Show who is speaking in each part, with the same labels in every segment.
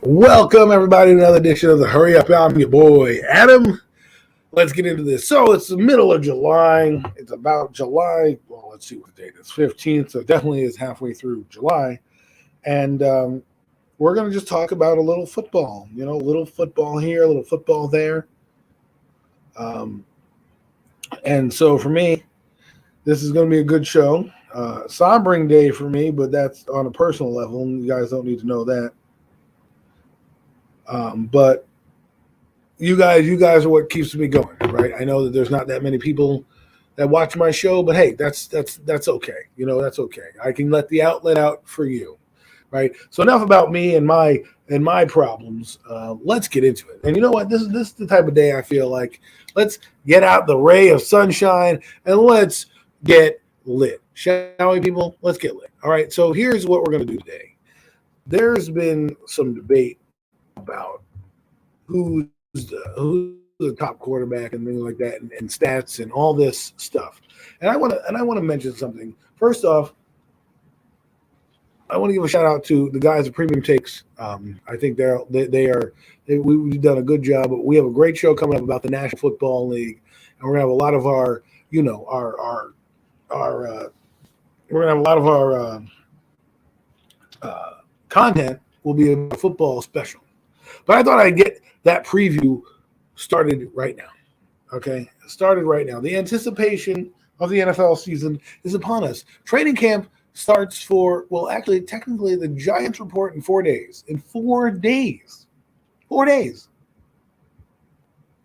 Speaker 1: Welcome, everybody, to another edition of the Hurry Up. I'm your boy, Adam. Let's get into this. So it's the middle of July. It's about July. Well, let's see what the date is. 15th. So it definitely is halfway through July. And we're going to just talk about a little football. You know, a little football here, a little football there. And so for me, this is going to be a good show. Sombering day for me, but that's on a personal level. You guys don't need to know that. But you guys are what keeps me going, right? I know that there's not that many people that watch my show, but hey, that's okay. You know, that's okay. I can let the outlet out for you, right? So enough about me and my problems. Let's get into it. And you know what? This is the type of day I feel like let's get out the ray of sunshine and let's get lit. Shall we, people? Let's get lit. All right. So here's what we're going to do today. There's been some debate about who's the top quarterback and things like that, and stats and all this stuff. And I want to mention something. First off, I want to give a shout out to the guys at Premium Takes. I think we've done a good job. We have a great show coming up about the National Football League, and we're gonna have a lot of our content will be a football special. But I thought I'd get that preview started right now. Okay? Started right now. The anticipation of the NFL season is upon us. Training camp starts technically the Giants report in 4 days. In 4 days. 4 days.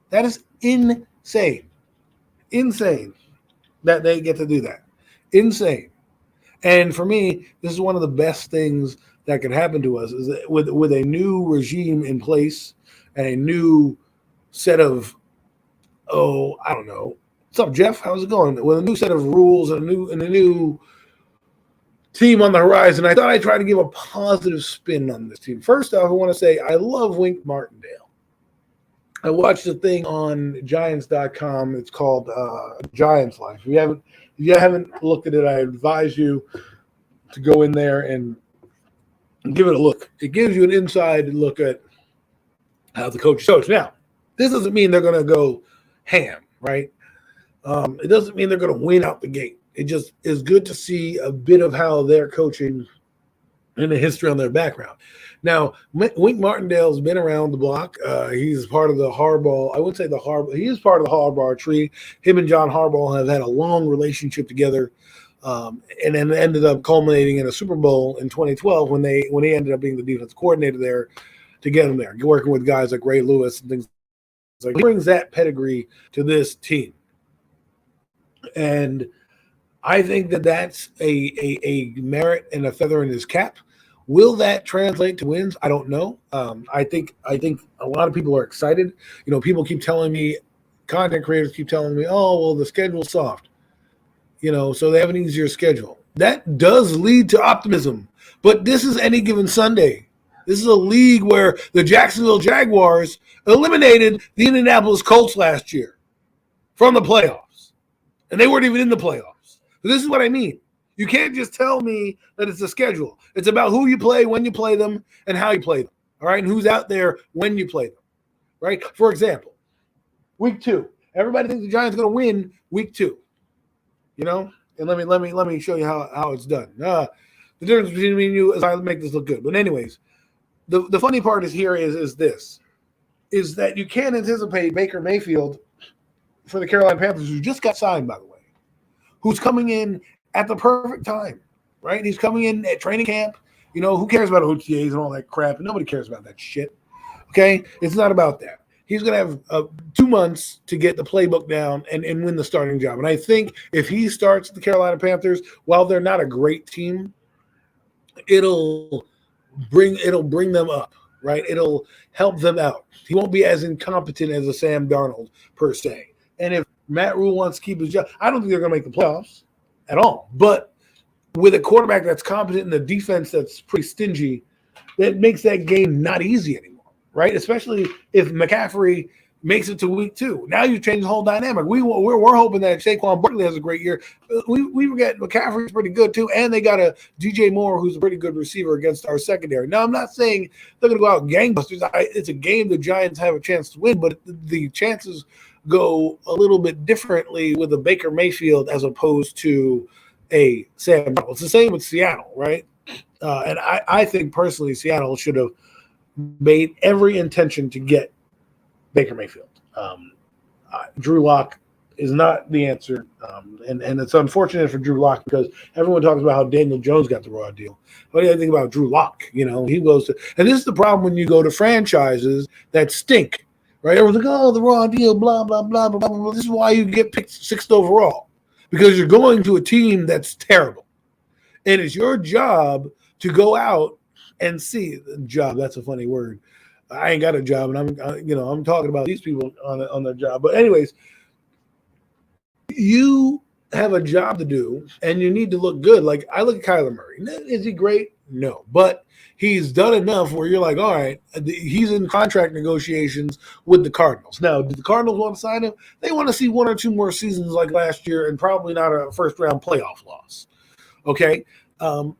Speaker 1: That is insane. Insane that they get to do that. Insane. And for me, this is one of the best things that could happen to us is that with a new regime in place and a new set of, I don't know. What's up, Jeff? How's it going? With a new set of rules and a new team on the horizon, I thought I'd try to give a positive spin on this team. First off, I want to say I love Wink Martindale. I watched a thing on Giants.com. It's called Giants Life. If you haven't looked at it, I advise you to go in there and give it a look. It gives you an inside look at how the coaches coach. Now, this doesn't mean they're going to go ham, right? It doesn't mean they're going to win out the gate. It just is good to see a bit of how they're coaching and the history on their background. Now, Wink Martindale's been around the block. He's part of the Harbaugh. I wouldn't say he is part of the Harbaugh tree. Him and John Harbaugh have had a long relationship together. And then ended up culminating in a Super Bowl in 2012 when he ended up being the defensive coordinator there to get him there, working with guys like Ray Lewis and things like that. He brings that pedigree to this team. And I think that that's a merit and a feather in his cap. Will that translate to wins? I don't know. I think a lot of people are excited. You know, people keep telling me, content creators keep telling me, oh, well, the schedule's soft. You know, so they have an easier schedule. That does lead to optimism. But this is any given Sunday. This is a league where the Jacksonville Jaguars eliminated the Indianapolis Colts last year from the playoffs. And they weren't even in the playoffs. So this is what I mean. You can't just tell me that it's a schedule. It's about who you play, when you play them, and how you play them. All right? And who's out there when you play them. Right? For example, week 2. Everybody thinks the Giants are going to win week 2. You know, and let me show you how it's done. The difference between me and you is I make this look good. But anyways, the funny part is that you can't anticipate Baker Mayfield for the Carolina Panthers, who just got signed, by the way, who's coming in at the perfect time, right? He's coming in at training camp. You know, who cares about OTAs and all that crap? Nobody cares about that shit. Okay, it's not about that. He's going to have 2 months to get the playbook down and win the starting job. And I think if he starts the Carolina Panthers, while they're not a great team, it'll bring them up, right? It'll help them out. He won't be as incompetent as a Sam Darnold, per se. And if Matt Rule wants to keep his job, I don't think they're going to make the playoffs at all. But with a quarterback that's competent and a defense that's pretty stingy, that makes that game not easy anymore. Right, especially if McCaffrey makes it to week 2. Now you change the whole dynamic. We're hoping that Saquon Barkley has a great year. We forget McCaffrey's pretty good too, and they got a DJ Moore who's a pretty good receiver against our secondary. Now I'm not saying they're going to go out gangbusters. It's a game the Giants have a chance to win, but the chances go a little bit differently with a Baker Mayfield as opposed to a Sam Darnold. It's the same with Seattle, right? And I think personally Seattle should have made every intention to get Baker Mayfield. Drew Lock is not the answer. And it's unfortunate for Drew Lock because everyone talks about how Daniel Jones got the raw deal. What do you think about Drew Lock? He goes to – and this is the problem when you go to franchises that stink, right? Everyone's like, oh, the raw deal, blah, blah, blah, blah, blah, blah. This is why you get picked 6th overall because you're going to a team that's terrible. And it's your job to go out and see – job, that's a funny word. I ain't got a job, and I'm talking about these people on their job. But anyways, you have a job to do, and you need to look good. Like I look at Kyler Murray. Is he great? No, but he's done enough where you're like, all right, he's in contract negotiations with the Cardinals. Now, do the Cardinals want to sign him? They want to see 1 or 2 more seasons like last year, and probably not a first-round playoff loss. Okay.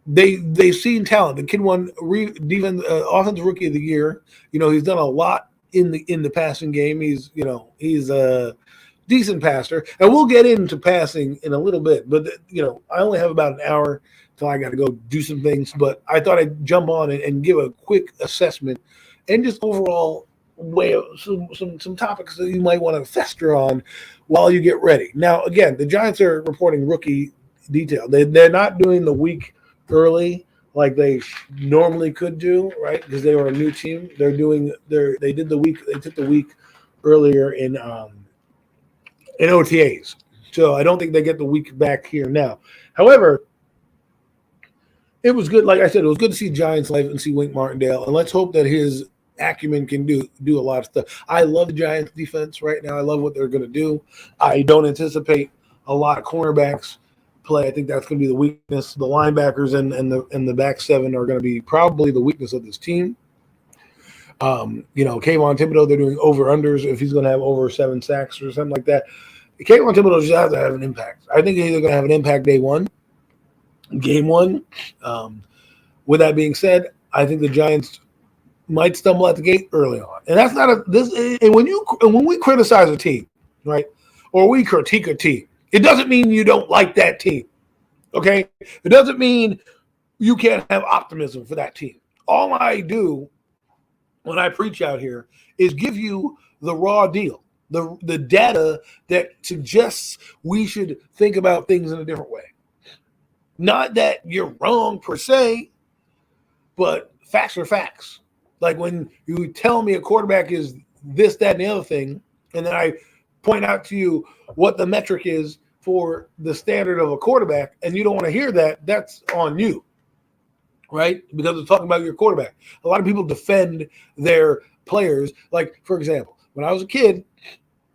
Speaker 1: They've seen talent. The kid won offensive rookie of the year. He's done a lot in the passing game. He's a decent passer, and we'll get into passing in a little bit. But I only have about an hour till I got to go do some things. But I thought I'd jump on and give a quick assessment and just overall way of some topics that you might want to fester on while you get ready. Now, again, the Giants are reporting rookie detail. They're not doing the week early like they normally could do, right? Because they were a new team. They took the week earlier in OTAs. So I don't think they get the week back here now. However, it was good. Like I said, it was good to see Giants live and see Wink Martindale. And let's hope that his acumen can do a lot of stuff. I love the Giants defense right now. I love what they're going to do. I don't anticipate a lot of cornerbacks play. I think that's going to be the weakness. The linebackers and the back 7 are going to be probably the weakness of this team. Kayvon Thibodeau, they're doing over-unders if he's going to have over 7 sacks or something like that. Kayvon Thibodeau just has to have an impact. I think he's either going to have an impact game one. With that being said, I think the Giants might stumble at the gate early on. And that's not when we criticize a team, right? Or we critique a team, it doesn't mean you don't like that team, okay? It doesn't mean you can't have optimism for that team. All I do when I preach out here is give you the raw deal, the data that suggests we should think about things in a different way. Not that you're wrong per se, but facts are facts. Like when you tell me a quarterback is this, that, and the other thing, and then I point out to you what the metric is for the standard of a quarterback, and you don't want to hear that, that's on you, right? Because it's talking about your quarterback. A lot of people defend their players. Like, for example, when I was a kid,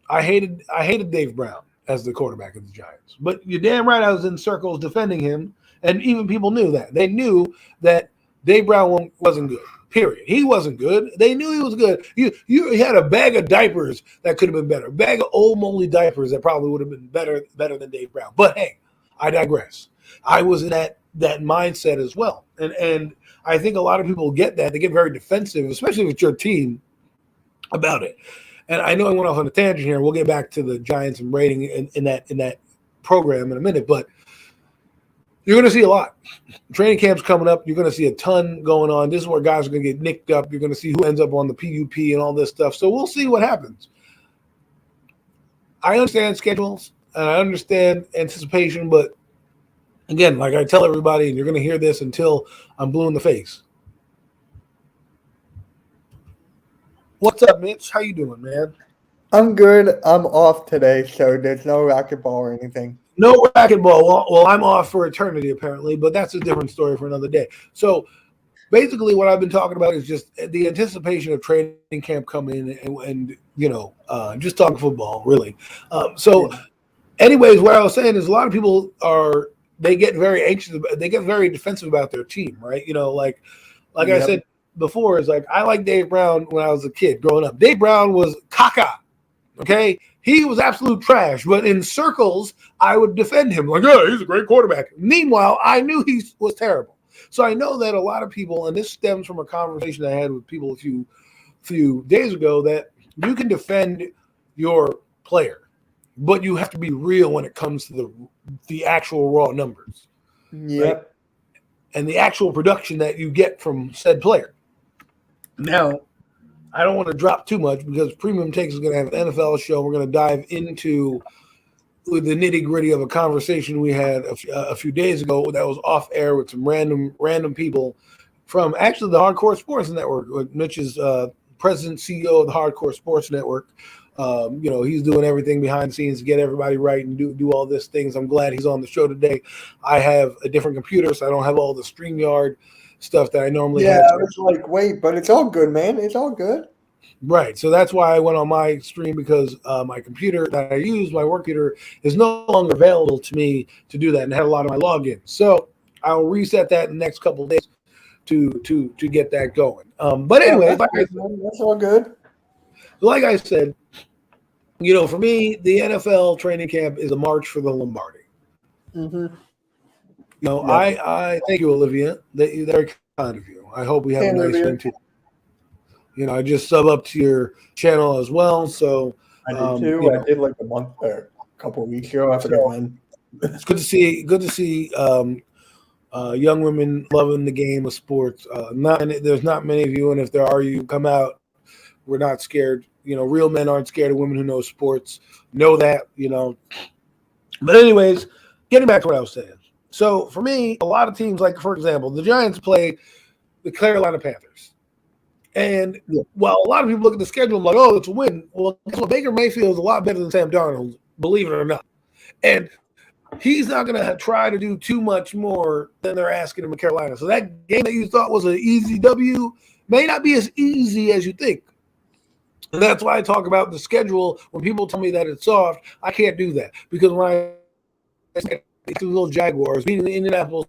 Speaker 1: I hated Dave Brown as the quarterback of the Giants. But you're damn right I was in circles defending him, and even people knew that. They knew that Dave Brown wasn't good. Period. He wasn't good. They knew he was good. You had a bag of diapers that could have been better. A bag of old moldy diapers that probably would have been better than Dave Brown. But hey, I digress. I was in that mindset as well. And I think a lot of people get that. They get very defensive, especially with your team, about it. And I know I went off on a tangent here. We'll get back to the Giants and rating in that program in a minute, but you're going to see a lot. Training camp's coming up. You're going to see a ton going on. This is where guys are going to get nicked up. You're going to see who ends up on the PUP and all this stuff. So we'll see what happens. I understand schedules and I understand anticipation, but again, like I tell everybody, and you're going to hear this until I'm blue in the face. What's up, Mitch? How you doing, man?
Speaker 2: I'm good. I'm off today, so there's no racquetball or anything.
Speaker 1: No racquetball. Well, I'm off for eternity, apparently, but that's a different story for another day. So basically what I've been talking about is just the anticipation of training camp coming and just talking football, really. Anyways, what I was saying is a lot of people they get very anxious. They get very defensive about their team, right? Like I said before, is like I like Dave Brown when I was a kid growing up. Dave Brown was caca. Okay, he was absolute trash, but in circles, I would defend him like, yeah, he's a great quarterback. Meanwhile, I knew he was terrible. So I know that a lot of people, and this stems from a conversation I had with people a few days ago, that you can defend your player, but you have to be real when it comes to the actual raw numbers.
Speaker 2: Yep.
Speaker 1: Right? And the actual production that you get from said player. Now, I don't want to drop too much because Premium Takes is going to have an NFL show. We're going to dive into the nitty-gritty of a conversation we had a few days ago that was off air with some random people from actually the Hardcore Sports Network. Mitch is president, CEO of the Hardcore Sports Network. He's doing everything behind the scenes to get everybody right and do all these things. I'm glad he's on the show today. I have a different computer, so I don't have all the StreamYard stuff that I normally have.
Speaker 2: I was like, wait, but it's all good, man. It's all good.
Speaker 1: Right. So that's why I went on my stream, because my computer that I use, my work computer, is no longer available to me to do that, and had a lot of my logins. So I'll reset that in the next couple of days to get that going. But anyway,
Speaker 2: that's all good.
Speaker 1: Like I said, for me, the NFL training camp is a march for the Lombardi.
Speaker 2: Mm-hmm.
Speaker 1: I thank you, Olivia. They're very kind of you. I hope we have a nice thing too. I just sub up to your channel as well. So
Speaker 2: I did too. I did like a month or a couple of weeks ago. I forgot when.
Speaker 1: It's good to see. Good to see young women loving the game of sports. There's not many of you, and if there are, you come out. We're not scared. Real men aren't scared of women who know sports. Know that. But anyways, getting back to what I was saying. So for me, a lot of teams, like for example, the Giants play the Carolina Panthers. And while a lot of people look at the schedule and like, oh, it's a win. Well, guess what? Baker Mayfield is a lot better than Sam Darnold, believe it or not. And he's not going to try to do too much more than they're asking him in Carolina. So that game that you thought was an easy W may not be as easy as you think. And that's why I talk about the schedule. When people tell me that it's soft, I can't do that. Because when I say the little Jaguars, beating the Indianapolis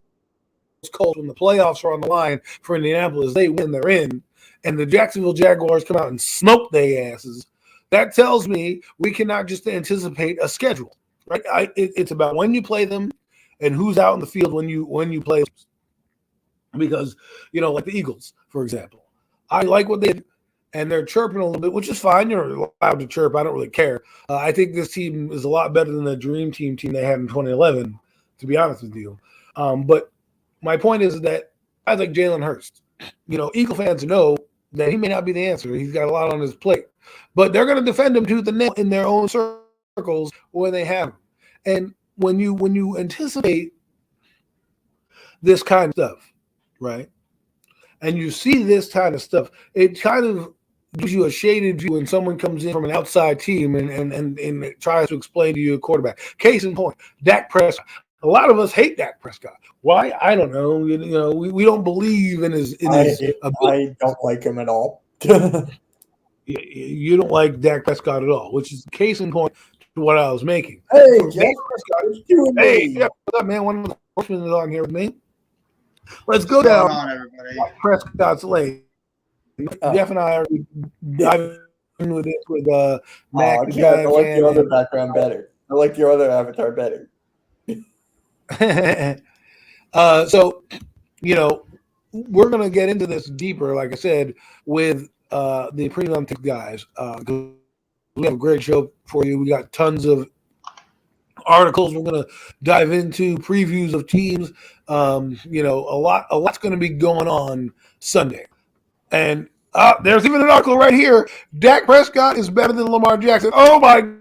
Speaker 1: Colts, when the playoffs are on the line for Indianapolis, they win, they're in. And the Jacksonville Jaguars come out and smoke their asses, that tells me we cannot just anticipate a schedule, right? It's about when you play them and who's out in the field when you play them. Because, like the Eagles, for example. I like what they did, and they're chirping a little bit, which is fine. You're allowed to chirp. I don't really care. I think this team is a lot better than the Dream Team they had in 2011, to be honest with you. But my point is that I like Jalen Hurts. Eagle fans know that he may not be the answer. He's got a lot on his plate. But they're going to defend him tooth and nail in their own circles when they have him. And when you anticipate this kind of stuff, right, and you see this kind of stuff, it kind of gives you a shaded view when someone comes in from an outside team and tries to explain to you a quarterback. Case in point, Dak Prescott. A lot of us hate Dak Prescott. Why? I don't know. We don't believe in his ability.
Speaker 2: I don't like him at all.
Speaker 1: You don't like Dak Prescott at all, which is case in point to what I was making.
Speaker 2: Hey, Dak Prescott.
Speaker 1: Hey, what's up, man? One of the horsemen is on here with me. Let's go down Prescott's lane. Jeff and I are diving into this with Mac.
Speaker 2: I like your other background better. I like your other avatar better.
Speaker 1: So, we're going to get into this deeper, like I said, with the Premium Tech guys. We have a great show for you. We got tons of articles. We're going to dive into previews of teams. A lot's going to be going on Sunday. And there's even an article right here. Dak Prescott is better than Lamar Jackson. Oh, my.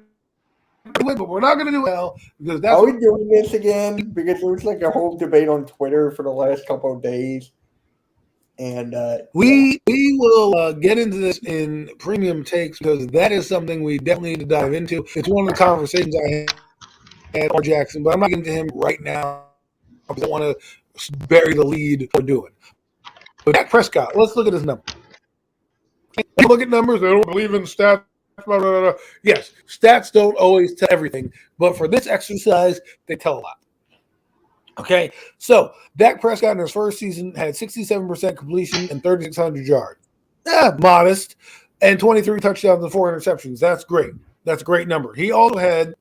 Speaker 1: But we're not going to do well because that's.
Speaker 2: Are we doing this again? Because there was like a whole debate on Twitter for the last couple of days, and
Speaker 1: we will get into this in Premium Takes because that is something we definitely need to dive into. It's one of the conversations I had with Jackson, but I'm not getting to him right now because I want to bury the lead we're doing. But Dak Prescott, let's look at his numbers. Look at numbers. They don't believe in stats. Blah, blah, blah. Yes, stats don't always tell everything, but for this exercise, they tell a lot. Okay, so Dak Prescott in his first season had 67% completion and 3,600 yards. Modest, and 23 touchdowns and 4 interceptions. That's great. That's a great number. He also had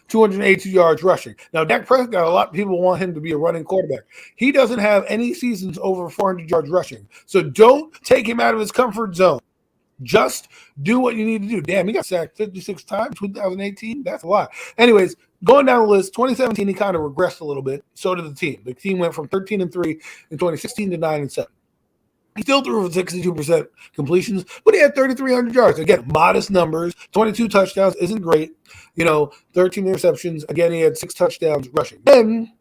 Speaker 1: 282 yards rushing. Now, Dak Prescott, a lot of people want him to be a running quarterback. He doesn't have any seasons over 400 yards rushing. So don't take him out of his comfort zone. Just do what you need to do. Damn, he got sacked 56 times, 2018. That's a lot. Anyways, going down the list, 2017, he kind of regressed a little bit. So did the team. The team went from 13-3 in 2016 to 9-7. He still threw for 62% completions, but he had 3,300 yards. Again, modest numbers. 22 touchdowns isn't great. 13 interceptions. Again, he had 6 touchdowns rushing. Then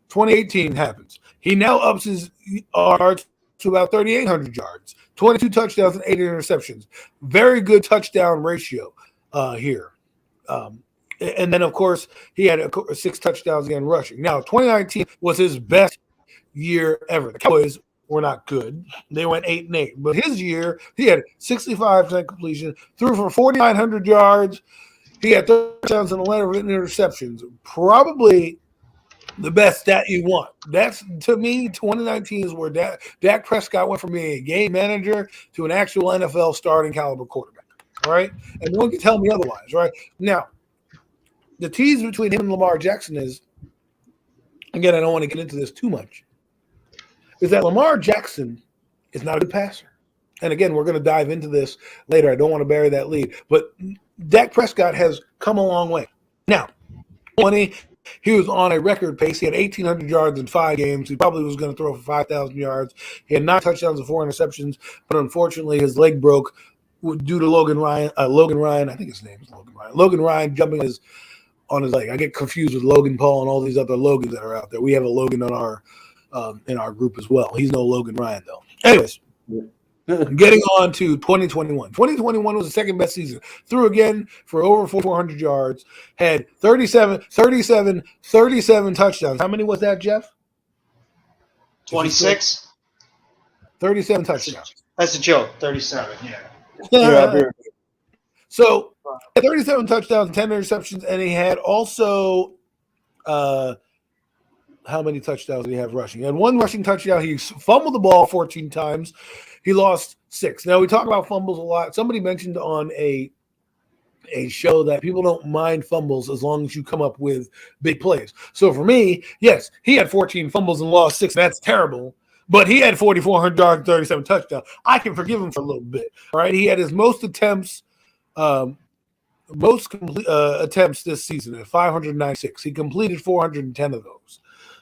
Speaker 1: 2018 happens. He now ups his yards to about 3,800 yards. 22 touchdowns and 8 interceptions. Very good touchdown ratio here. And then, of course, he had 6 touchdowns again rushing. Now, 2019 was his best year ever. The Cowboys were not good. They went 8-8. But his year, he had 65% completion, threw for 4,900 yards. He had 30 touchdowns and 11 interceptions. Probably the best stat you want. That's, to me, 2019 is where Dak Prescott went from being a game manager to an actual NFL starting caliber quarterback. All right? And no one can tell me otherwise, right? Now, the tease between him and Lamar Jackson is, again, I don't want to get into this too much, is that Lamar Jackson is not a good passer. And again, we're going to dive into this later. I don't want to bury that lead. But Dak Prescott has come a long way. Now, he was on a record pace. He had 1,800 yards in 5 games. He probably was going to throw for 5,000 yards. He had 9 touchdowns and 4 interceptions. But unfortunately, his leg broke due to Logan Ryan. I think his name is Logan Ryan. Logan Ryan jumping on his leg. I get confused with Logan Paul and all these other Logans that are out there. We have a Logan on our in our group as well. He's no Logan Ryan, though. Anyways, getting on to 2021. 2021 was the second best season. Threw again for over 400 yards. Had 37 touchdowns. How many was that, Jeff?
Speaker 3: 26.
Speaker 1: 37 touchdowns.
Speaker 3: That's a joke. 37, yeah.
Speaker 1: So, 37 touchdowns, 10 interceptions, and he had also how many touchdowns did he have rushing? He had 1 rushing touchdown. He fumbled the ball 14 times. He lost 6. Now, we talk about fumbles a lot. Somebody mentioned on a show that people don't mind fumbles as long as you come up with big plays. So, for me, yes, he had 14 fumbles and lost 6. That's terrible. But he had 4,400 yards, 37 touchdowns. I can forgive him for a little bit. All right, he had his most attempts attempts this season at 596. He completed 410 of those.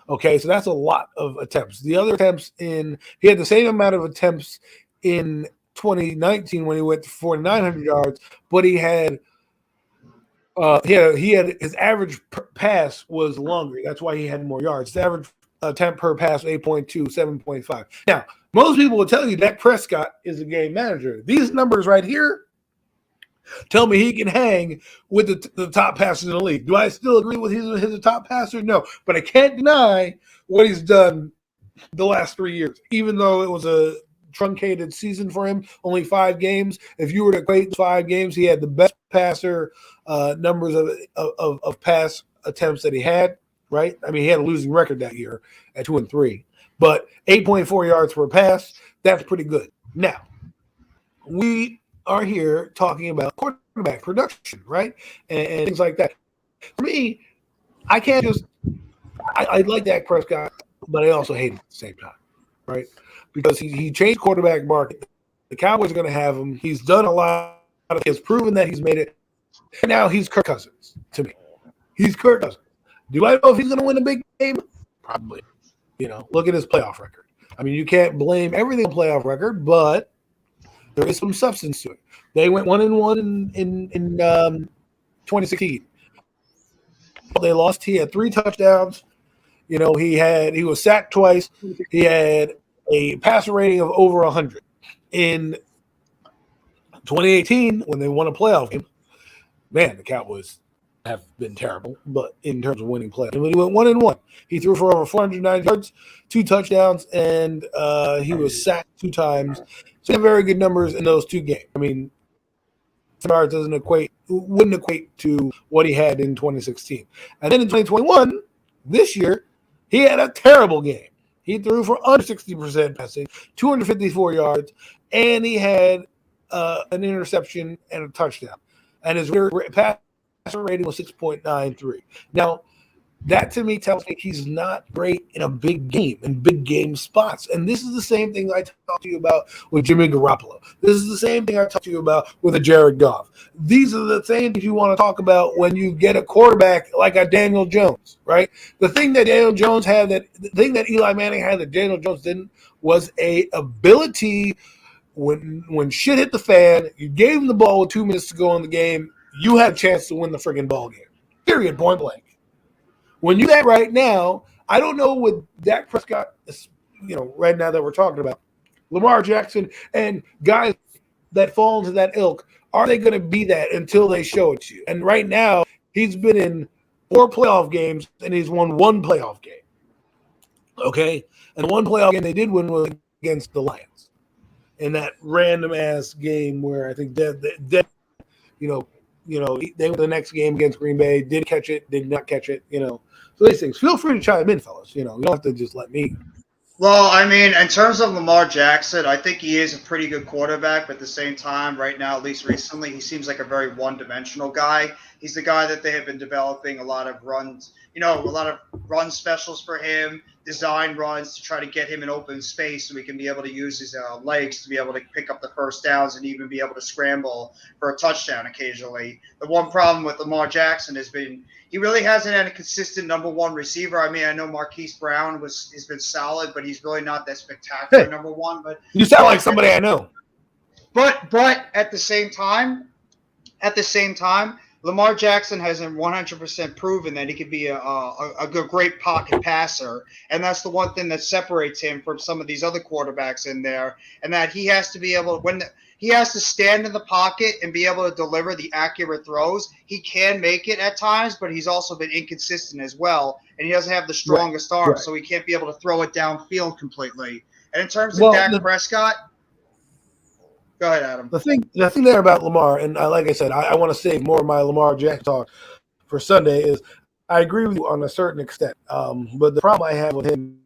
Speaker 1: Okay, so that's a lot of attempts. The other attempts he had the same amount of attempts in 2019 when he went to 4,900 yards, but he had his average pass was longer. That's why he had more yards. The average attempt per pass 8.2, 7.5. Now, most people will tell you Dak Prescott is a game manager. These numbers right here tell me he can hang with the top passers in the league. Do I still agree with he's a top passer? No. But I can't deny what he's done the last 3 years. Even though it was a truncated season for him, only 5 games. If you were to equate 5 games, he had the best passer numbers of pass attempts that he had, right? I mean, he had a losing record that year at 2-3. But 8.4 yards per pass, that's pretty good. Now, we are here talking about quarterback production, right? And things like that. For me, I can't just I like Dak Prescott, but I also hate him at the same time, right? Because he changed quarterback market. The Cowboys are going to have him. He's done a lot. He has proven that he's made it. And now he's Kirk Cousins to me. He's Kirk Cousins. Do I know if he's going to win a big game? Probably. Look at his playoff record. I mean, you can't blame everything on playoff record, but there is some substance to it. They went 1-1 in 2016. They lost. He had 3 touchdowns. He was sacked twice. He had a passer rating of over 100. In 2018, when they won a playoff game, man, the Cowboys have been terrible, but in terms of winning playoffs. And when he went 1-1, he threw for over 409 yards, 2 touchdowns, and he was sacked 2 times. So very good numbers in those 2 games. I mean, yards wouldn't equate to what he had in 2016. And then in 2021, this year, he had a terrible game. He threw for under 60% passing, 254 yards, and he had an interception and a touchdown. and his passer rating was 6.93. Now, that to me tells me he's not great in a big game spots. And this is the same thing I talked to you about with Jimmy Garoppolo. This is the same thing I talked to you about with a Jared Goff. These are the same things you want to talk about when you get a quarterback like a Daniel Jones, right? The thing that Daniel Jones had, the thing that Eli Manning had that Daniel Jones didn't, was a ability when shit hit the fan, you gave him the ball with 2 minutes to go in the game, you had a chance to win the friggin' ball game. Period, point blank. When you do that right now, I don't know with Dak Prescott, right now that we're talking about, Lamar Jackson and guys that fall into that ilk, are they going to be that until they show it to you? And right now, he's been in 4 playoff games and he's won 1 playoff game. Okay? And one playoff game they did win was against the Lions in that random ass game where I think they went the next game against Green Bay, did catch it, did not catch it, So these things. Feel free to chime in, fellas. You don't have to just let me.
Speaker 3: Well, I mean, in terms of Lamar Jackson, I think he is a pretty good quarterback, but at the same time, right now, at least recently, he seems like a very one-dimensional guy. He's the guy that they have been developing a lot of runs, a lot of run specials for him, design runs to try to get him in open space so he can be able to use his legs to be able to pick up the first downs and even be able to scramble for a touchdown occasionally. The one problem with Lamar Jackson has been he really hasn't had a consistent number one receiver. I mean, I know Marquise Brown has been solid, but he's really not that spectacular number one. But
Speaker 1: you sound like somebody I know.
Speaker 3: But at the same time, Lamar Jackson hasn't 100% proven that he could be a great pocket passer, and that's the one thing that separates him from some of these other quarterbacks in there, and that he has to be able he has to stand in the pocket and be able to deliver the accurate throws. He can make it at times, but he's also been inconsistent as well, and he doesn't have the strongest arms, so he can't be able to throw it downfield completely. And in terms of Dak Prescott, go ahead, Adam.
Speaker 1: The thing there about Lamar, and like I said, I want to save more of my Lamar Jackson talk for Sunday, is I agree with you on a certain extent. But the problem I have with him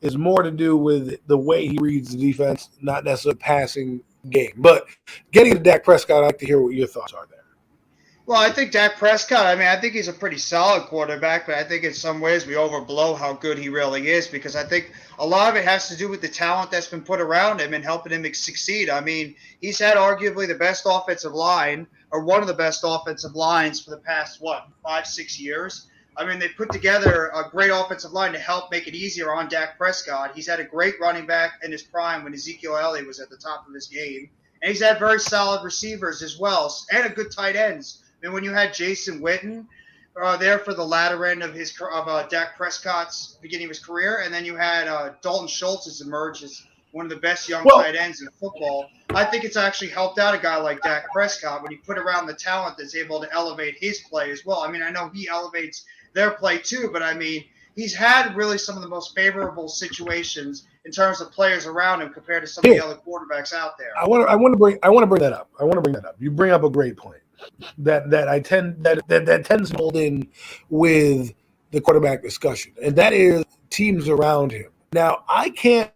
Speaker 1: is more to do with the way he reads the defense, not necessarily passing game. But getting to Dak Prescott, I'd like to hear what your thoughts are there.
Speaker 3: Well, I think Dak Prescott, I think he's a pretty solid quarterback, but I think in some ways we overblow how good he really is because I think a lot of it has to do with the talent that's been put around him and helping him succeed. I mean, he's had arguably the best offensive line or one of the best offensive lines for the past, 5-6 years. I mean, they put together a great offensive line to help make it easier on Dak Prescott. He's had a great running back in his prime when Ezekiel Elliott was at the top of his game. And he's had very solid receivers as well and a good tight ends. I mean, when you had Jason Witten there for the latter end of Dak Prescott's beginning of his career, and then you had Dalton Schultz has emerged as one of the best young tight ends in football. I think it's actually helped out a guy like Dak Prescott when you put around the talent that's able to elevate his play as well. I mean, I know he elevates their play too, but I mean, he's had really some of the most favorable situations in terms of players around him compared to some of the other quarterbacks out there.
Speaker 1: I want to bring that up. You bring up a great point that tends to hold in with the quarterback discussion, and that is teams around him. Now, I can't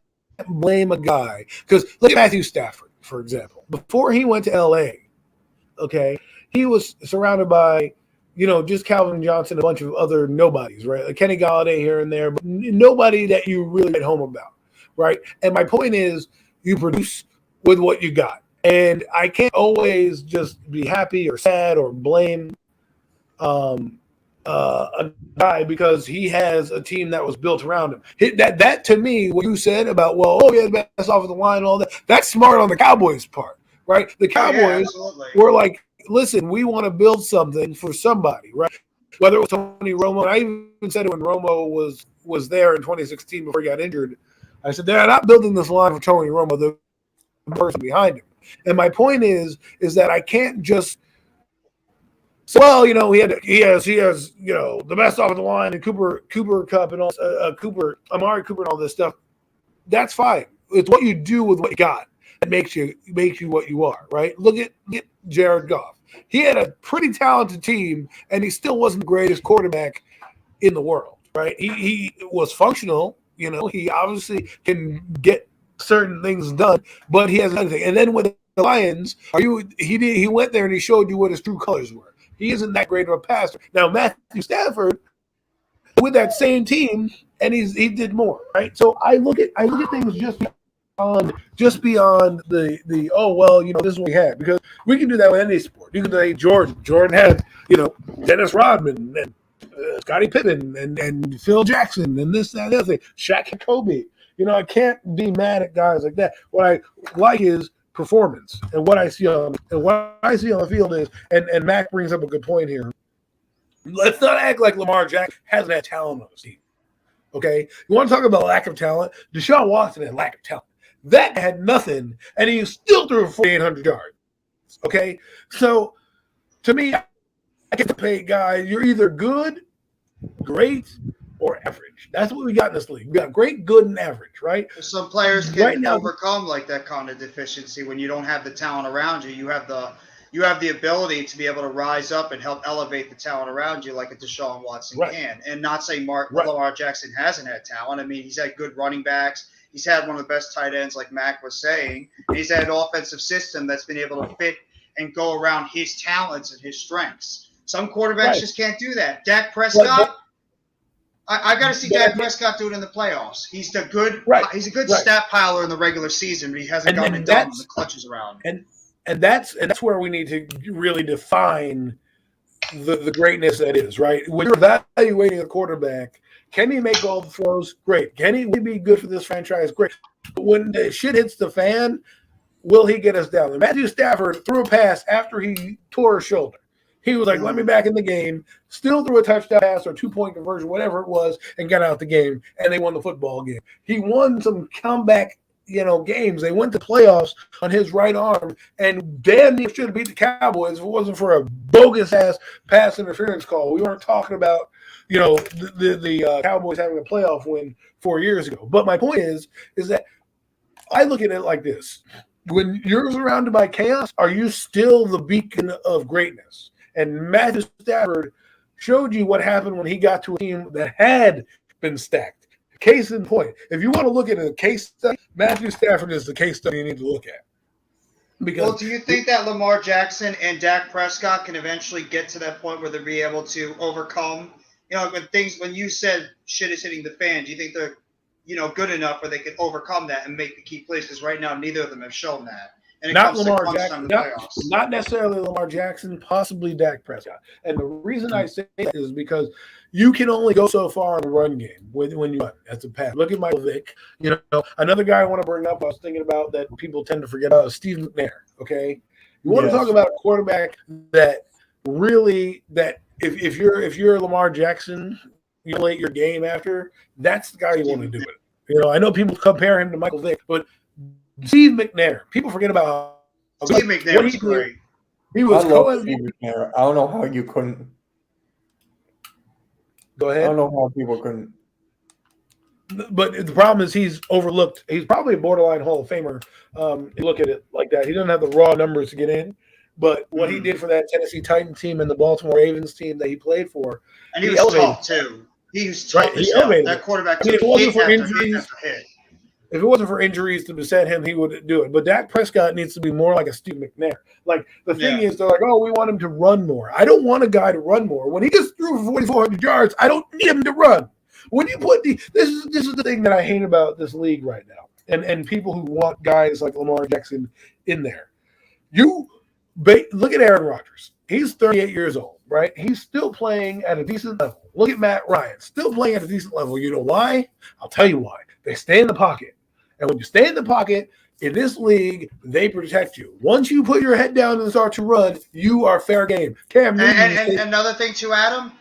Speaker 1: blame a guy because look at Matthew Stafford, for example. Before he went to LA, okay, he was surrounded by just Calvin Johnson, a bunch of other nobodies, right? Like Kenny Galladay here and there, but nobody that you really get home about, right? And my point is you produce with what you got. And I can't always just be happy or sad or blame a guy because he has a team that was built around him. That to me, what you said about, he has the best offensive line and all that, that's smart on the Cowboys' part, right? The Cowboys were like, listen, we want to build something for somebody, right? Whether it was Tony Romo, and I even said it when Romo was there in 2016 before he got injured. I said, they're not building this line for Tony Romo, the person behind him. And my point is that I can't just say, he has the best offensive line and Cooper Kupp and all Amari Cooper and all this stuff. That's fine. It's what you do with what you got that makes you what you are, right? Look at Jared Goff. He had a pretty talented team, and he still wasn't the greatest quarterback in the world, right? He was functional. He obviously can get certain things done, but he has another thing. And then with the Lions, he went there and he showed you what his true colors were. He isn't that great of a passer. Now Matthew Stafford with that same team, and he did more, right? So I look at things just beyond the oh well, this is what we had, because we can do that with any sport. You can say Jordan had Dennis Rodman and Scottie Pippen and Phil Jackson and this, that, and the other thing. Shaq and Kobe. I can't be mad at guys like that. What I like is performance, and what I see on the field is, and Mac brings up a good point here. Let's not act like Lamar Jackson hasn't had talent on his team. Okay, you want to talk about lack of talent? Deshaun Watson had lack of talent. That had nothing, and he still threw 4,800 yards. Okay, so to me, I get to pay guys. You're either good, great, or average. That's what we got in this league. We got great, good, and average, right?
Speaker 3: Some players can overcome like that kind of deficiency when you don't have the talent around you. You have the ability to be able to rise up and help elevate the talent around you, like a Deshaun Watson can. And not saying Lamar Jackson hasn't had talent. I mean, he's had good running backs. He's had one of the best tight ends, like Mac was saying. And he's had an offensive system that's been able to fit and go around his talents and his strengths. Some quarterbacks just can't do that. Dak Prescott, I got to see Dak Prescott do it in the playoffs. He's a good stat piler in the regular season, but he hasn't gotten it done when the clutches around.
Speaker 1: And that's where we need to really define the greatness that is, right? When you're evaluating a quarterback, can he make all the throws? Great. Can he be good for this franchise? Great. But when the shit hits the fan, will he get us down? And Matthew Stafford threw a pass after he tore his shoulder. He was like, let me back in the game, still threw a touchdown pass or 2-point conversion, whatever it was, and got out the game, and they won the football game. He won some comeback games. They went to playoffs on his right arm, and damn near should have beat the Cowboys if it wasn't for a bogus ass pass interference call. We weren't talking about the Cowboys having a playoff win 4 years ago. But my point is that I look at it like this: when you're surrounded by chaos, are you still the beacon of greatness? And Matthew Stafford showed you what happened when he got to a team that had been stacked. Case in point, if you want to look at a case study, Matthew Stafford is the case study you need to look at. Because
Speaker 3: do you think that Lamar Jackson and Dak Prescott can eventually get to that point where they'll be able to overcome, when you said shit is hitting the fan, do you think they're, good enough where they can overcome that and make the key plays? Because right now, neither of them have shown that. And
Speaker 1: not Lamar Jackson, not necessarily Lamar Jackson, possibly Dak Prescott. And the reason I say that is because you can only go so far in the run game when you run as a pass. Look at Michael Vick. Another guy I want to bring up, I was thinking about that people tend to forget about, is Steve McNair. Okay, you want to talk about a quarterback that really if you're Lamar Jackson, you late your game after. That's the guy you want to do it. I know people compare him to Michael Vick, but Steve McNair. People forget about
Speaker 3: Steve McNair was great.
Speaker 2: He was Steve McNair. I don't know how you couldn't.
Speaker 1: Go ahead.
Speaker 2: I don't know how people couldn't.
Speaker 1: But the problem is he's overlooked. He's probably a borderline Hall of Famer. You look at it like that. He doesn't have the raw numbers to get in. But what he did for that Tennessee Titans team and the Baltimore Ravens team that he played for.
Speaker 3: And he was tough, too. He was tough as hell. That quarterback took hit after hit.
Speaker 1: If it wasn't for injuries to beset him, he would do it. But Dak Prescott needs to be more like a Steve McNair. Like, the thing is, they're like, oh, we want him to run more. I don't want a guy to run more. When he just threw for 4,400 yards, I don't need him to run. When you put this is the thing that I hate about this league right now, and people who want guys like Lamar Jackson in there. Look at Aaron Rodgers. He's 38 years old, right? He's still playing at a decent level. Look at Matt Ryan, still playing at a decent level. You know why? I'll tell you why. They stay in the pocket. And when you stay in the pocket, in this league, they protect you. Once you put your head down and start to run, you are fair game. Cam Newton,
Speaker 3: and another thing too, Adam,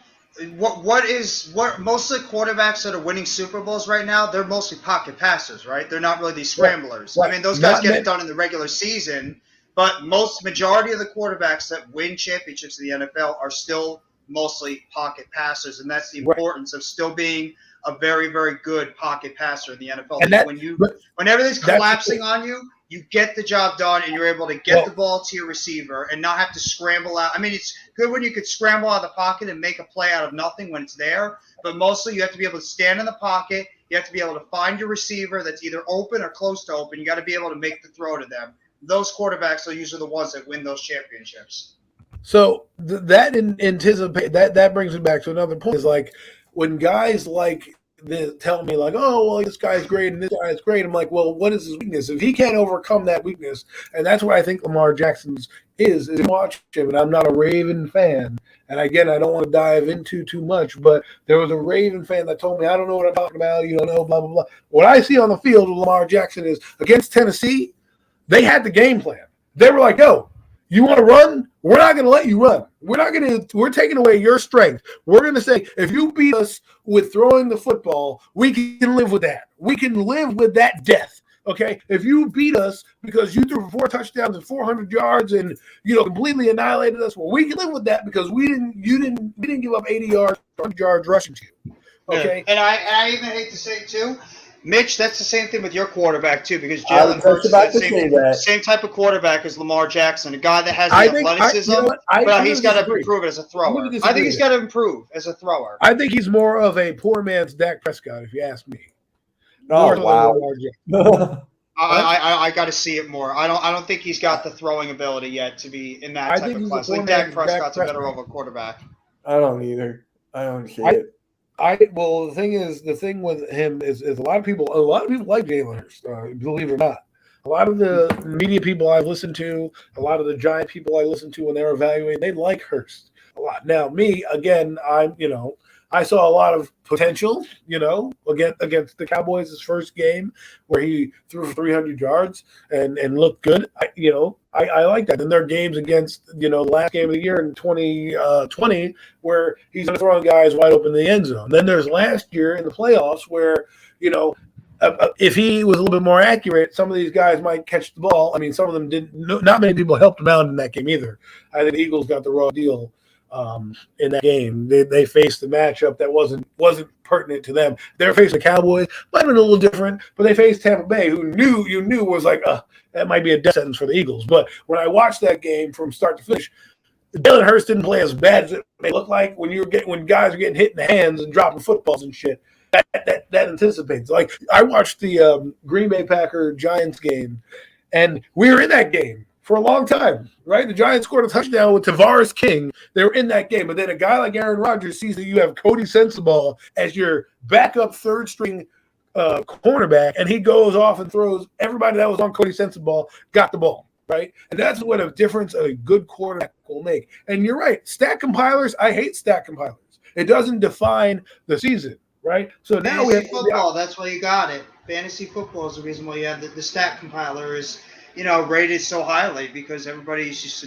Speaker 3: what most of the quarterbacks that are winning Super Bowls right now, they're mostly pocket passers, right? They're not really these scramblers. Right. I mean, those guys get it done in the regular season, but majority of the quarterbacks that win championships in the NFL are still mostly pocket passers, and that's the importance of still being a very, very good pocket passer in the NFL. And when everything's collapsing on you, you get the job done and you're able to get the ball to your receiver and not have to scramble out. I mean, it's good when you could scramble out of the pocket and make a play out of nothing when it's there, but mostly you have to be able to stand in the pocket. You have to be able to find your receiver that's either open or close to open. You got to be able to make the throw to them those quarterbacks are usually the ones that win those championships.
Speaker 1: So anticipate that brings me back to another point. Is like when guys like this tell me like, oh well, this guy's great and this guy's great. I'm like, well, what is his weakness? If he can't overcome that weakness, and that's what I think Lamar Jackson's is watch him. And I'm not a Raven fan, and again, I don't want to dive into too much, but there was a Raven fan that told me, I don't know what I'm talking about. You don't know, blah blah blah. What I see on the field with Lamar Jackson is against Tennessee, they had the game plan. They were like, yo, you want to run? We're not going to let you run. We're taking away your strength. We're going to say, if you beat us with throwing the football, we can live with that. We can live with that death. Okay. If you beat us because you threw 4 touchdowns and 400 yards and, completely annihilated us, well, we can live with that because we didn't give up 80 yards, 100 yards rushing to you. Okay.
Speaker 3: And I even hate to say it too, Mitch, that's the same thing with your quarterback too, because
Speaker 2: I was
Speaker 3: Jalen Hurts is
Speaker 2: about to
Speaker 3: that
Speaker 2: say that.
Speaker 3: same type of quarterback as Lamar Jackson, a guy that has the athleticism, but he's got to improve it as a thrower. I think he's got to improve as a thrower.
Speaker 1: I think he's more of a poor man's Dak Prescott, if you ask me.
Speaker 2: Oh wow!
Speaker 3: I got to see it more. I don't think he's got the throwing ability yet to be in that type of class. I think Dak Prescott's a better of a quarterback.
Speaker 2: I don't either. I don't see it.
Speaker 1: The thing with him is a lot of people like Jalen Hurts, believe it or not. A lot of the media people I've listened to, a lot of the Giant people I listen to when they're evaluating, they like Hurst a lot. Now, me, again, I saw a lot of potential, against the Cowboys' his first game where he threw for 300 yards and looked good. I like that. And there are games against, the last game of the year in 2020 where he's throwing guys wide open in the end zone. Then there's last year in the playoffs where, if he was a little bit more accurate, some of these guys might catch the ball. I mean, some of them didn't. Not many people helped him out in that game either. I think the Eagles got the raw deal in that game. They faced the matchup that wasn't pertinent to them. They were facing the Cowboys, might have been a little different, but they faced Tampa Bay, who you knew was like, that might be a death sentence for the Eagles. But when I watched that game from start to finish, Jalen Hurts didn't play as bad as it may look like when guys are getting hit in the hands and dropping footballs and shit. That anticipates. Like I watched the Green Bay Packer Giants game, and we were in that game for a long time, right? The Giants scored a touchdown with Tavares King. They were in that game. But then a guy like Aaron Rodgers sees that you have Cody Sensabaugh as your backup third-string cornerback, and he goes off and throws everybody that was on Cody Sensabaugh got the ball, right? And that's what a difference a good quarterback will make. And you're right. Stat compilers, I hate stat compilers. It doesn't define the season, right? So now we have
Speaker 3: football. That's why you got it. Fantasy football is the reason why you have the stat compiler is – rated so highly because everybody's just,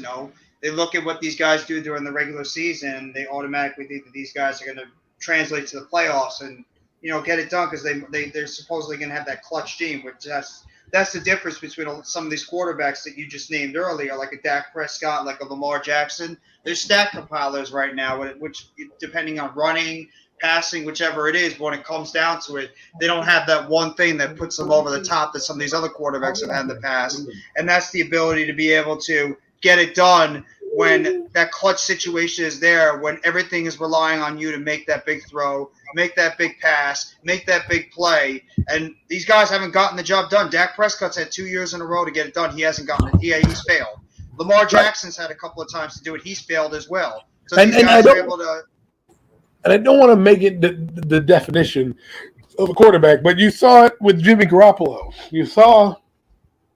Speaker 3: they look at what these guys do during the regular season and they automatically think that these guys are going to translate to the playoffs and, get it done because they're supposedly going to have that clutch gene, which that's the difference between some of these quarterbacks that you just named earlier, like a Dak Prescott, like a Lamar Jackson. There's stat compilers right now, which depending on running, passing, whichever it is, but when it comes down to it, they don't have that one thing that puts them over the top that some of these other quarterbacks have had in the past. And that's the ability to be able to get it done when that clutch situation is there, when everything is relying on you to make that big throw, make that big pass, make that big play. And these guys haven't gotten the job done. Dak Prescott's had 2 years in a row to get it done. He hasn't gotten it. Yeah, he's failed. Lamar Jackson's had a couple of times to do it. He's failed as well. So these guys are able to –
Speaker 1: and I don't want to make it the definition of a quarterback, but you saw it with Jimmy Garoppolo. You saw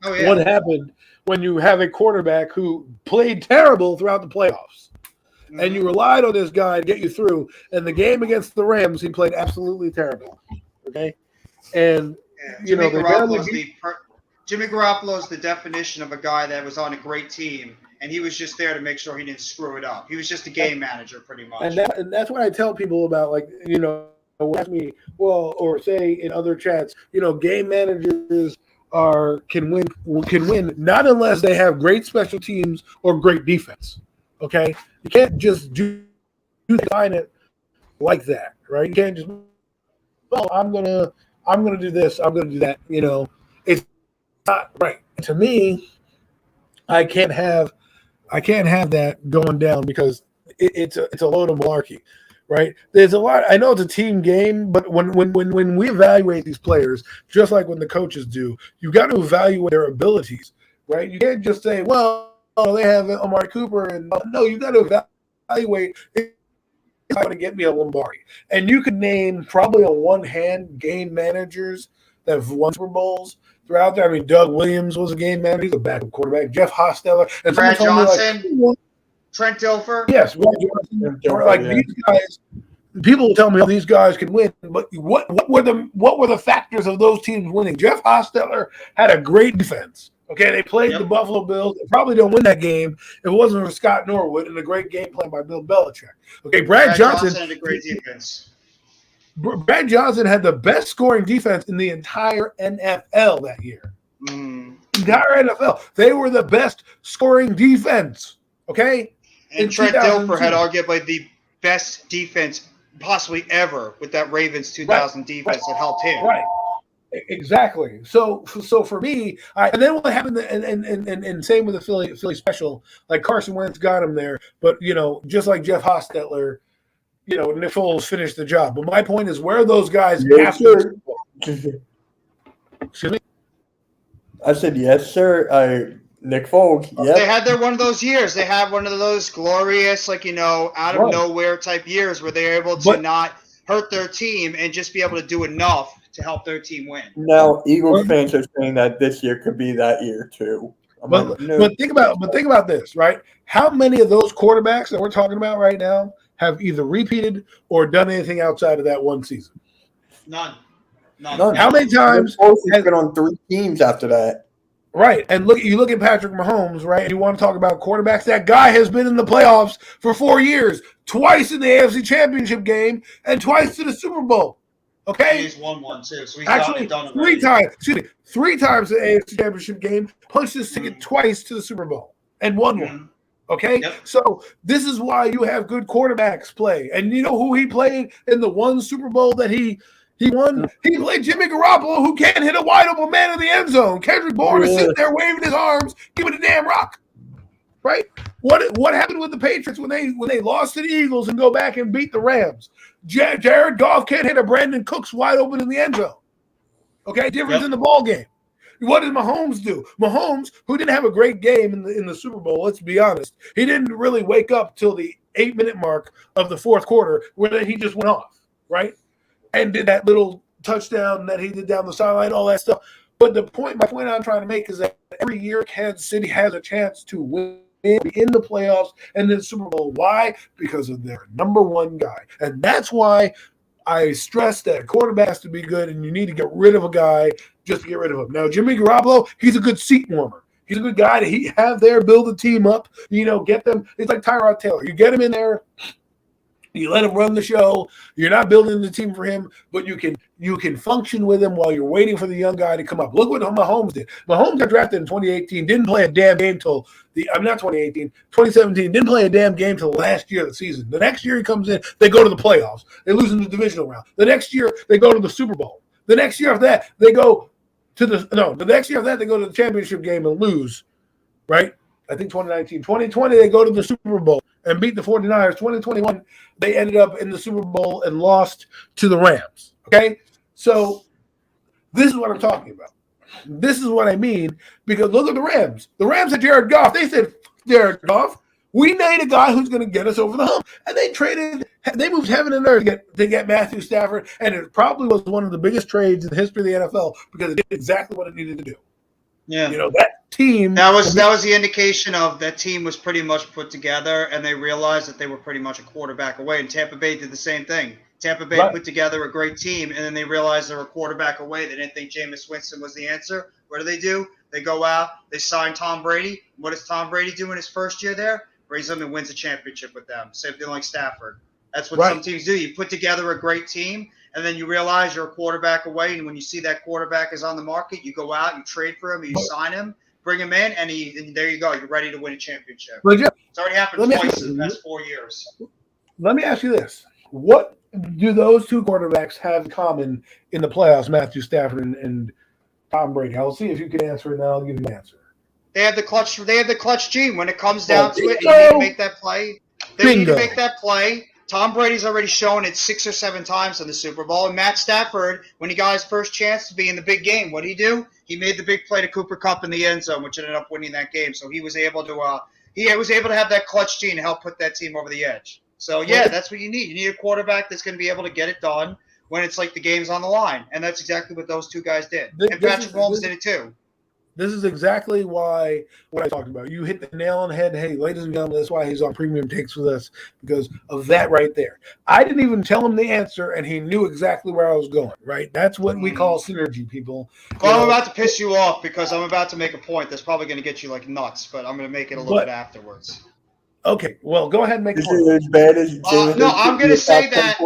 Speaker 1: what happened when you have a quarterback who played terrible throughout the playoffs. Mm-hmm. And you relied on this guy to get you through. And the game against the Rams, he played absolutely terrible. Okay? And,
Speaker 3: Jimmy Garoppolo is the definition of a guy that was on a great team. And he was just there to make sure he didn't screw it up. He was just a game manager, pretty much.
Speaker 1: And that's what I tell people about, like, ask me, or say in other chats, game managers can win not unless they have great special teams or great defense. Okay, you can't just define it like that, right? You can't just, I'm gonna do this, I'm gonna do that. It's not right. To me, I can't have that going down because it's a load of malarkey, right? There's a lot. I know it's a team game, but when we evaluate these players, just like when the coaches do, you got to evaluate their abilities, right? You can't just say, well, they have Amari Cooper, and no, you got to evaluate. It's going to get me a Lombardi, and you could name probably on one hand game managers that have won Super Bowls throughout there. I mean, Doug Williams was a game manager; he's a backup quarterback. Jeff Hostetler and
Speaker 3: Brad
Speaker 1: someone told
Speaker 3: Johnson,
Speaker 1: me, like,
Speaker 3: Trent Dilfer.
Speaker 1: yes, Brad Johnson, or like these guys. People will tell me, oh, these guys can win, but what were the factors of those teams winning? Jeff Hostetler had a great defense. Okay, they played the Buffalo Bills. They probably don't win that game if it wasn't for Scott Norwood and a great game plan by Bill Belichick. Okay, Brad Johnson
Speaker 3: had a great defense.
Speaker 1: Brad Johnson had the best scoring defense in the entire NFL that year. Entire NFL. They were the best scoring defense. Okay?
Speaker 3: And Trent Dilfer had arguably the best defense possibly ever with that Ravens 2000 defense that helped him.
Speaker 1: Right. Exactly. So for me, and then what happened, and same with the Philly special, like Carson Wentz got him there, but just like Jeff Hostetler, Nick Foles finished the job. But my point is, where are those guys after? Excuse me.
Speaker 2: I said yes, sir. Nick Foles. Yep.
Speaker 3: They had one of those years. They had one of those glorious, out of nowhere type years where they're able to not hurt their team and just be able to do enough to help their team win.
Speaker 2: Now, Eagles fans are saying that this year could be that year too.
Speaker 1: But think about this, right? How many of those quarterbacks that we're talking about right now have either repeated or done anything outside of that one season?
Speaker 3: None.
Speaker 1: How many times
Speaker 2: has been on 3 teams after that?
Speaker 1: Right, and you look at Patrick Mahomes, right? And you want to talk about quarterbacks? That guy has been in the playoffs for 4 years, twice in the AFC Championship game, and twice to the Super Bowl. Okay,
Speaker 3: he's won one too. So he's
Speaker 1: actually
Speaker 3: done
Speaker 1: 3 times. Excuse me, 3 times in the AFC Championship game, punched his ticket twice to the Super Bowl and won one. Okay, so this is why you have good quarterbacks play. And you know who he played in the one Super Bowl that he won? He played Jimmy Garoppolo, who can't hit a wide open man in the end zone. Kendrick Bourne is sitting there waving his arms, giving a damn rock. Right? What happened with the Patriots when they lost to the Eagles and go back and beat the Rams? Jared Goff can't hit a Brandon Cooks wide open in the end zone. Okay, difference in the ball game. What did Mahomes do? Mahomes, who didn't have a great game in the Super Bowl, let's be honest, he didn't really wake up till the 8-minute mark of the fourth quarter where he just went off, right? And did that little touchdown that he did down the sideline, all that stuff. But my point I'm trying to make is that every year Kansas City has a chance to win in the playoffs and the Super Bowl. Why? Because of their number one guy. And that's why I stress that quarterback has to be good, and you need to get rid of a guy just to get rid of him. Now, Jimmy Garoppolo, he's a good seat warmer. He's a good guy to have there, build a team up, get them. It's like Tyrod Taylor. You get him in there, you let him run the show. You're not building the team for him, but you can function with him while you're waiting for the young guy to come up. Look what Mahomes did. Mahomes got drafted in 2018, didn't play a damn game till not 2018, 2017, didn't play a damn game till the last year of the season. The next year he comes in, they go to the playoffs. They lose in the divisional round. The next year they go to the Super Bowl. The next year after that, they go to the next year after that, they go to the championship game and lose, right? I think 2019. 2020, they go to the Super Bowl and beat the 49ers. 2021, they ended up in the Super Bowl and lost to the Rams. Okay? So this is what I'm talking about. This is what I mean, because look at the Rams. The Rams had Jared Goff. They said, Jared Goff, we need a guy who's going to get us over the hump. And they moved heaven and earth to get Matthew Stafford, and it probably was one of the biggest trades in the history of the NFL because it did exactly what it needed to do.
Speaker 3: Yeah.
Speaker 1: That team.
Speaker 3: That was the indication of that team was pretty much put together, and they realized that they were pretty much a quarterback away. And Tampa Bay did the same thing. Tampa Bay put together a great team, and then they realized they were a quarterback away. They didn't think Jameis Winston was the answer. What do? They go out, they sign Tom Brady. What does Tom Brady do in his first year there? Brings them and wins a championship with them. Same thing like Stafford. That's what some teams do. You put together a great team, and then you realize you're a quarterback away, and when you see that quarterback is on the market, you go out, you trade for him, you sign him, bring him in, and there you go. You're ready to win a championship. It's already happened twice in the past 4 years.
Speaker 1: Let me ask you this. What do those two quarterbacks have in common in the playoffs, Matthew Stafford and Tom Brady? I'll see if you can answer it, and I'll give you an answer.
Speaker 3: They have the clutch gene. When it comes down to it, you need to make that play. They need to make that play. Tom Brady's already shown it 6 or 7 times in the Super Bowl. And Matt Stafford, when he got his first chance to be in the big game, what did he do? He made the big play to Cooper Kupp in the end zone, which ended up winning that game. So he was able to have that clutch gene to help put that team over the edge. So yeah, that's what you need. You need a quarterback that's going to be able to get it done when it's like the game's on the line, and that's exactly what those two guys did. And Patrick Mahomes did it too.
Speaker 1: This is exactly why what I talked about. You hit the nail on the head. Hey, ladies and gentlemen, that's why he's on Premium Takes with us, because of that right there. I didn't even tell him the answer, and he knew exactly where I was going, right? That's what we call synergy, people.
Speaker 3: Well, I'm about to piss you off because I'm about to make a point that's probably going to get you like nuts, but I'm going to make it a little bit afterwards.
Speaker 1: Okay, well, go ahead and make it.
Speaker 2: Is it as bad as
Speaker 3: no, I'm going to say that.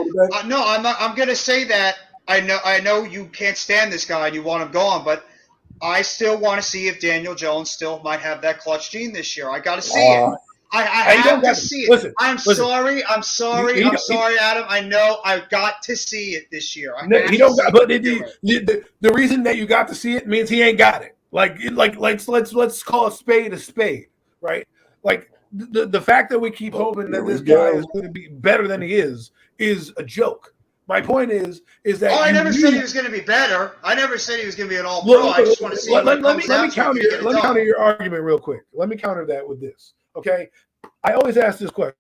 Speaker 3: No, I'm not. I'm going to say that. I know you can't stand this guy and you want him gone, but I still want to see if Daniel Jones still might have that clutch gene this year. I got to see it. I have to see it.
Speaker 1: Listen,
Speaker 3: I'm sorry, Adam. I know I've got to see it this year.
Speaker 1: The reason that you got to see it means he ain't got it. Let's call a spade, right? Like the fact that we keep hoping that this guy is going to be better than he is a joke. My point is that
Speaker 3: I never said he was going to be better. I never said he was going to be an all-pro. I just want to see.
Speaker 1: Let me counter your argument real quick. Let me counter that with this. Okay, I always ask this question: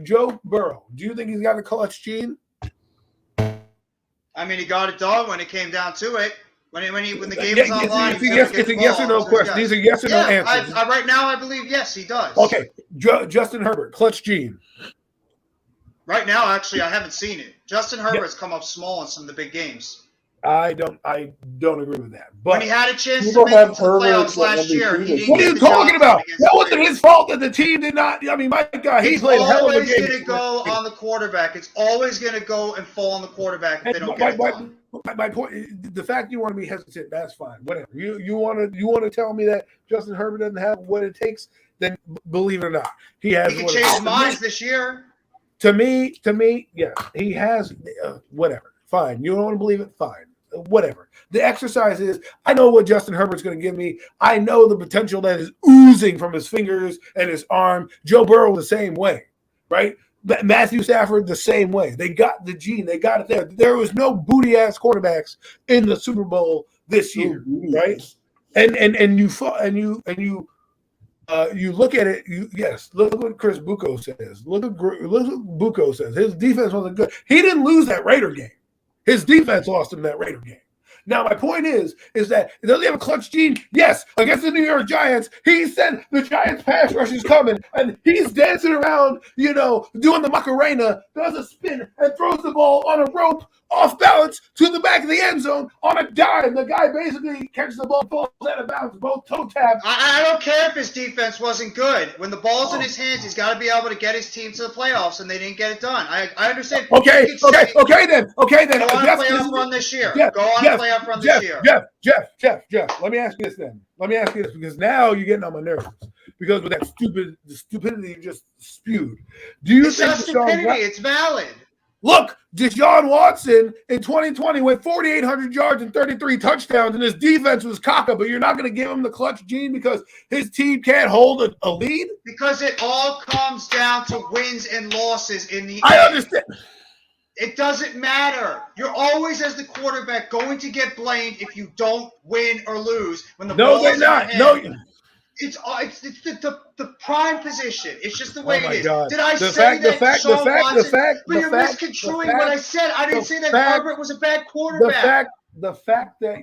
Speaker 1: Joe Burrow, do you think he's got a clutch gene?
Speaker 3: I mean, he got it done when it came down to it. When the game was online,
Speaker 1: it's a yes or no question. These are yes or no answers.
Speaker 3: Right now, I believe yes, he does.
Speaker 1: Okay, Justin Herbert, clutch gene.
Speaker 3: Right now, actually, I haven't seen it. Justin Herbert's come up small in some of the big games.
Speaker 1: I don't agree with that. But
Speaker 3: when he had a chance to make it to the playoffs last year, he didn't.
Speaker 1: What are you talking about? That wasn't his fault that the team did not. I mean, my God, he played a hell of a game.
Speaker 3: It's always going to go on the quarterback. It's always going to go and fall on the quarterback if they don't get it done.
Speaker 1: My point, the fact you want to be hesitant, that's fine. Whatever. You want to tell me that Justin Herbert doesn't have what it takes, then believe it or not, he has.
Speaker 3: He can change minds this year.
Speaker 1: To me, yeah, he has. Whatever. Fine. You don't want to believe it? Fine. Whatever. The exercise is, I know what Justin Herbert's going to give me. I know the potential that is oozing from his fingers and his arm. Joe Burrow the same way, right? Matthew Stafford the same way. They got the gene. They got it there. There was no booty-ass quarterbacks in the Super Bowl this year, right? And you look at it. Look what Chris Bucco says. Look what Bucco says. His defense wasn't good. He didn't lose that Raider game. His defense lost him that Raider game. Now, my point is that does he have a clutch gene? Yes. Against the New York Giants, he said the Giants pass rush is coming, and he's dancing around, doing the Macarena, does a spin, and throws the ball on a rope off balance to the back of the end zone on a dime. The guy basically catches the ball, falls out of bounds, both toe taps.
Speaker 3: I don't care if his defense wasn't good. When the ball's in his hands, he's got to be able to get his team to the playoffs, and they didn't get it done. I understand.
Speaker 1: Okay then.
Speaker 3: Go on a playoff run this year. Go on a playoff run this year.
Speaker 1: Jeff, let me ask you this then. Let me ask you this, because now you're getting on my nerves. Because with that stupidity you just spewed. Do you think
Speaker 3: not stupidity? It's valid.
Speaker 1: Look, Deshaun Watson in 2020 went 4,800 yards and 33 touchdowns, and his defense was caca, but you're not going to give him the clutch gene because his team can't hold a lead?
Speaker 3: Because it all comes down to wins and losses in the end.
Speaker 1: I understand.
Speaker 3: It doesn't matter. You're always, as the quarterback, going to get blamed if you don't win or lose. When the ball's in your hand. It's the prime position. It's just the way it is.
Speaker 1: God.
Speaker 3: Did I say that Deshaun Watson? But you're misconstruing what I said. I didn't say that Herbert was a bad quarterback.
Speaker 1: The fact that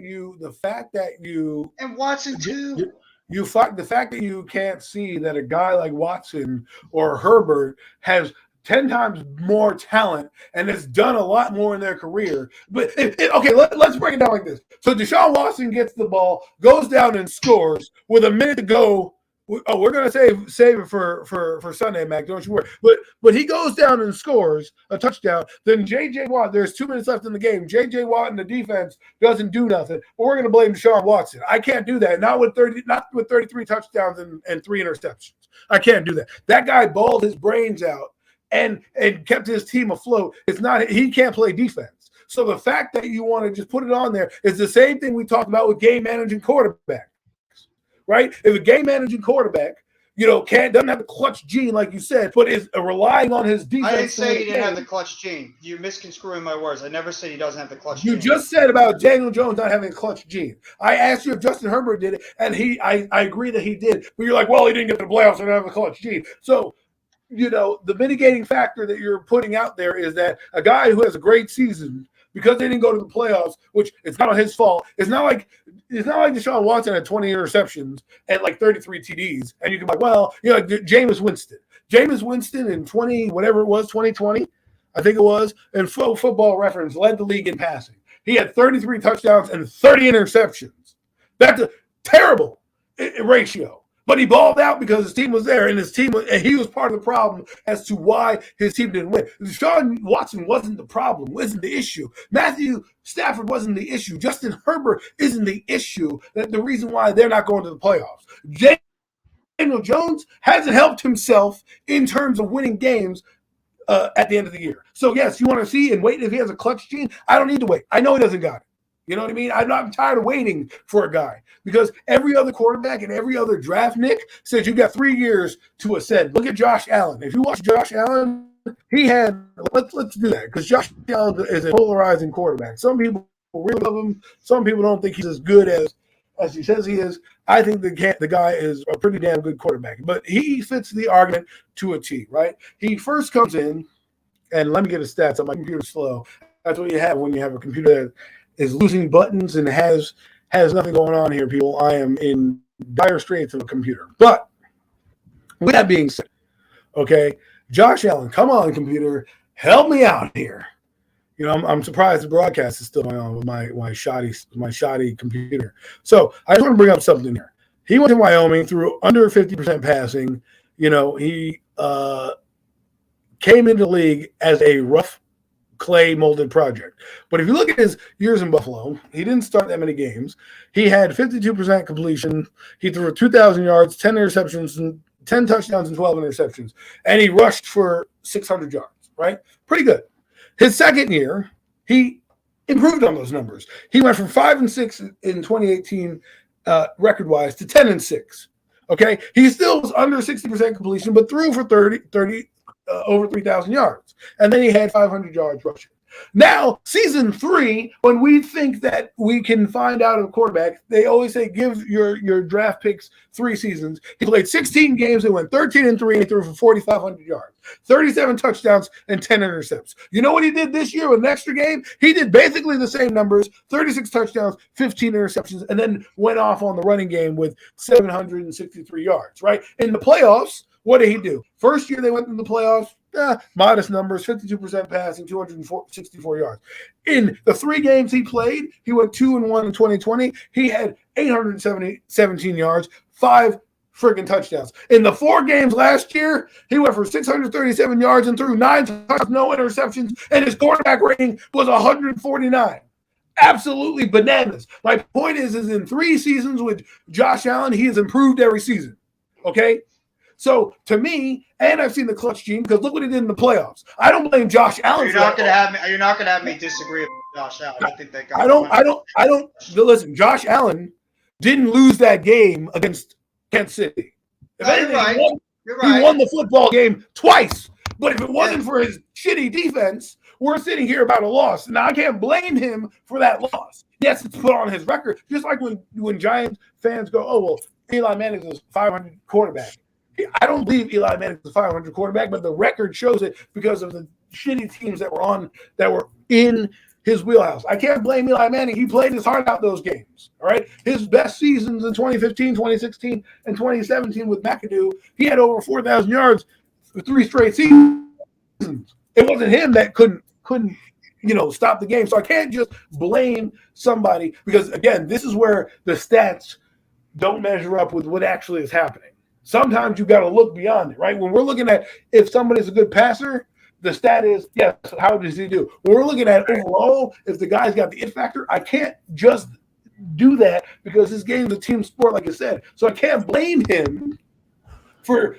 Speaker 1: you
Speaker 3: and Watson too.
Speaker 1: The fact that you can't see that a guy like Watson or Herbert has 10 times more talent and has done a lot more in their career. But let's break it down like this. So Deshaun Watson gets the ball, goes down and scores with a minute to go. Oh, we're gonna save it for Sunday, Mac. Don't you worry. But he goes down and scores a touchdown. Then J.J. Watt. There's 2 minutes left in the game. J.J. Watt and the defense doesn't do nothing. But we're gonna blame Deshaun Watson. I can't do that. Not with 33 touchdowns and 3 interceptions. I can't do that. That guy balled his brains out and kept his team afloat. He can't play defense. So the fact that you want to just put it on there is the same thing we talked about with game managing quarterbacks, right? If a game managing quarterback doesn't have the clutch gene like you said, but is relying on his defense.
Speaker 3: I didn't say he didn't have the clutch gene. You're misconstruing my words. I never said he doesn't have the clutch
Speaker 1: You
Speaker 3: gene.
Speaker 1: just said about Daniel Jones not having a clutch gene. I asked you if Justin Herbert did it, and I agree that he did. But you're like, well, he didn't get to the playoffs and have a clutch gene. So, the mitigating factor that you're putting out there is that a guy who has a great season, because they didn't go to the playoffs, which it's not his fault. It's not like Deshaun Watson had 20 interceptions and like 33 TDs, and you can be like, well, like Jameis Winston. Jameis Winston in 2020, I think it was, and Football Reference led the league in passing. He had 33 touchdowns and 30 interceptions. That's a terrible ratio. But he balled out because his team was there, and he was part of the problem as to why his team didn't win. Deshaun Watson wasn't the problem, wasn't the issue. Matthew Stafford wasn't the issue. Justin Herbert isn't the issue. That's the reason why they're not going to the playoffs. Daniel Jones hasn't helped himself in terms of winning games at the end of the year. So, yes, you want to see and wait if he has a clutch gene? I don't need to wait. I know he doesn't got it. You know what I mean? I'm tired of waiting for a guy because every other quarterback and every other draft, Nick, says you got 3 years to ascend. Look at Josh Allen. If you watch Josh Allen, he had – let's do that because Josh Allen is a polarizing quarterback. Some people really love him. Some people don't think he's as good as he says he is. I think the guy is a pretty damn good quarterback. But he fits the argument to a T, right? He first comes in, and let me get his stats on my computer's slow. That's what you have when you have a computer that is losing buttons and has nothing going on here, people. I am in dire straits of a computer. But with that being said, okay, Josh Allen, come on, computer, help me out here. I'm surprised the broadcast is still going on with my shoddy computer. So I just want to bring up something here. He went to Wyoming through under 50% passing. He came into the league as a rough clay molded project. But if you look at his years in Buffalo, he didn't start that many games. He had 52% completion. He threw 2,000 yards, 10 interceptions, and 10 touchdowns and 12 interceptions. And he rushed for 600 yards, right? Pretty good. His second year, he improved on those numbers. He went from 5-6 in 2018 record-wise to 10-6. Okay? He still was under 60% completion, but threw for 30 over 3,000 yards. And then he had 500 yards rushing. Now, season 3, when we think that we can find out a quarterback, they always say give your draft picks 3 seasons. He played 16 games. He went 13-3, and he threw for 4,500 yards, 37 touchdowns, and 10 interceptions. You know what he did this year with an extra game? He did basically the same numbers, 36 touchdowns, 15 interceptions, and then went off on the running game with 763 yards, right? In the playoffs, what did he do? First year they went to the playoffs, modest numbers, 52% passing, 264 yards. In the 3 games he played, he went 2-1 in 2020. He had 817 yards, 5 friggin' touchdowns. In the 4 games last year, he went for 637 yards and threw 9 touchdowns, no interceptions, and his quarterback rating was 149. Absolutely bananas. My point is in 3 seasons with Josh Allen, he has improved every season. Okay? So to me, and I've seen the clutch gene because look what he did in the playoffs. I don't blame Josh Allen.
Speaker 3: You're not gonna have me disagree with Josh Allen. I think that guy.
Speaker 1: I don't. Listen, Josh Allen didn't lose that game against Kansas City. If anything, he won the football game twice. But if it wasn't for his shitty defense, we're sitting here about a loss. Now I can't blame him for that loss. Yes, it's put on his record. Just like when Giants fans go, "Oh well, Eli Manning is a 500 quarterback." I don't believe Eli Manning is a 500 quarterback, but the record shows it because of the shitty teams that were in his wheelhouse. I can't blame Eli Manning. He played his heart out those games. All right. His best seasons in 2015, 2016, and 2017 with McAdoo, he had over 4,000 yards for 3 straight seasons. It wasn't him that couldn't stop the game. So I can't just blame somebody because again, this is where the stats don't measure up with what actually is happening. Sometimes you got to look beyond it, right? When we're looking at if somebody's a good passer, the stat is, yes, how does he do? When we're looking at overall, if the guy's got the it factor, I can't just do that because this game's a team sport, like I said. So I can't blame him for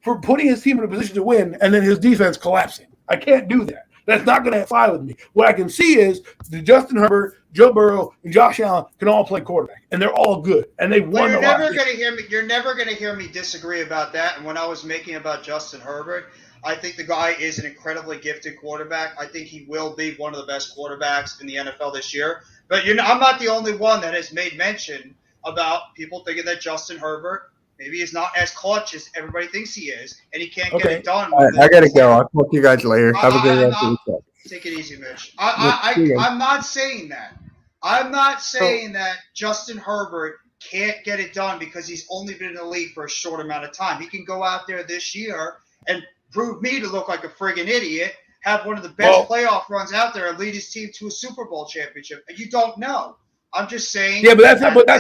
Speaker 1: putting his team in a position to win and then his defense collapsing. I can't do that. That's not going to fly with me. What I can see is the Justin Herbert, Joe Burrow, and Josh Allen can all play quarterback, and they're all good, and they
Speaker 3: Well,
Speaker 1: won
Speaker 3: you're
Speaker 1: a lot.
Speaker 3: never going to hear me. You're never going to hear me disagree about that. And when I was making about Justin Herbert, I think the guy is an incredibly gifted quarterback. I think he will be one of the best quarterbacks in the NFL this year. But I'm not the only one that has made mention about people thinking that Justin Herbert maybe is not as clutch as everybody thinks he is, and he can't get it done.
Speaker 2: All right, I gotta go. I'll talk to you guys later. Have a good rest of the week.
Speaker 3: Take it easy, Mitch. I'm not saying that. I'm not saying that Justin Herbert can't get it done because he's only been in the league for a short amount of time. He can go out there this year and prove me to look like a friggin' idiot, have one of the best playoff runs out there, and lead his team to a Super Bowl championship. You don't know. I'm just saying.
Speaker 1: Yeah, but that's not going to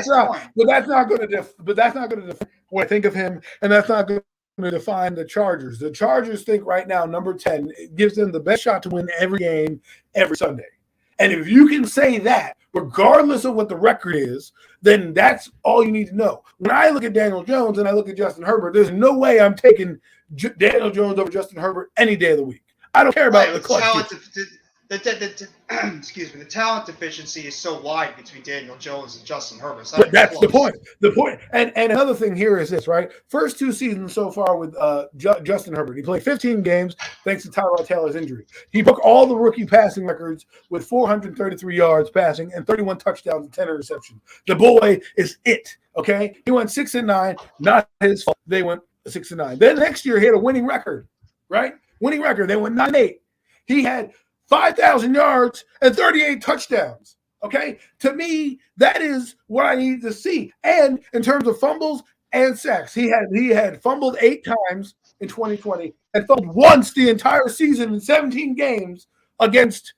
Speaker 1: what I think of him, and that's not going to define the Chargers. The Chargers think right now number 10 gives them the best shot to win every game every Sunday. And if you can say that, regardless of what the record is, then that's all you need to know. When I look at Daniel Jones and I look at Justin Herbert, there's no way I'm taking Daniel Jones over Justin Herbert any day of the week. I don't care about the clutch.
Speaker 3: The talent deficiency is so wide between Daniel Jones and Justin Herbert.
Speaker 1: But that's the point. The point, and another thing here is this, right? First 2 seasons so far with Justin Herbert. He played 15 games thanks to Tyrod Taylor's injury. He broke all the rookie passing records with 433 yards passing and 31 touchdowns and 10 interceptions. The boy is it. Okay, he went 6-9. Not his fault. They went 6-9. Then next year he had a winning record, right? Winning record. They went 9-8. He had 5,000 yards and 38 touchdowns. Okay, to me, that is what I need to see. And in terms of fumbles and sacks, he had fumbled 8 times in 2020 and fumbled once the entire season in 17 games against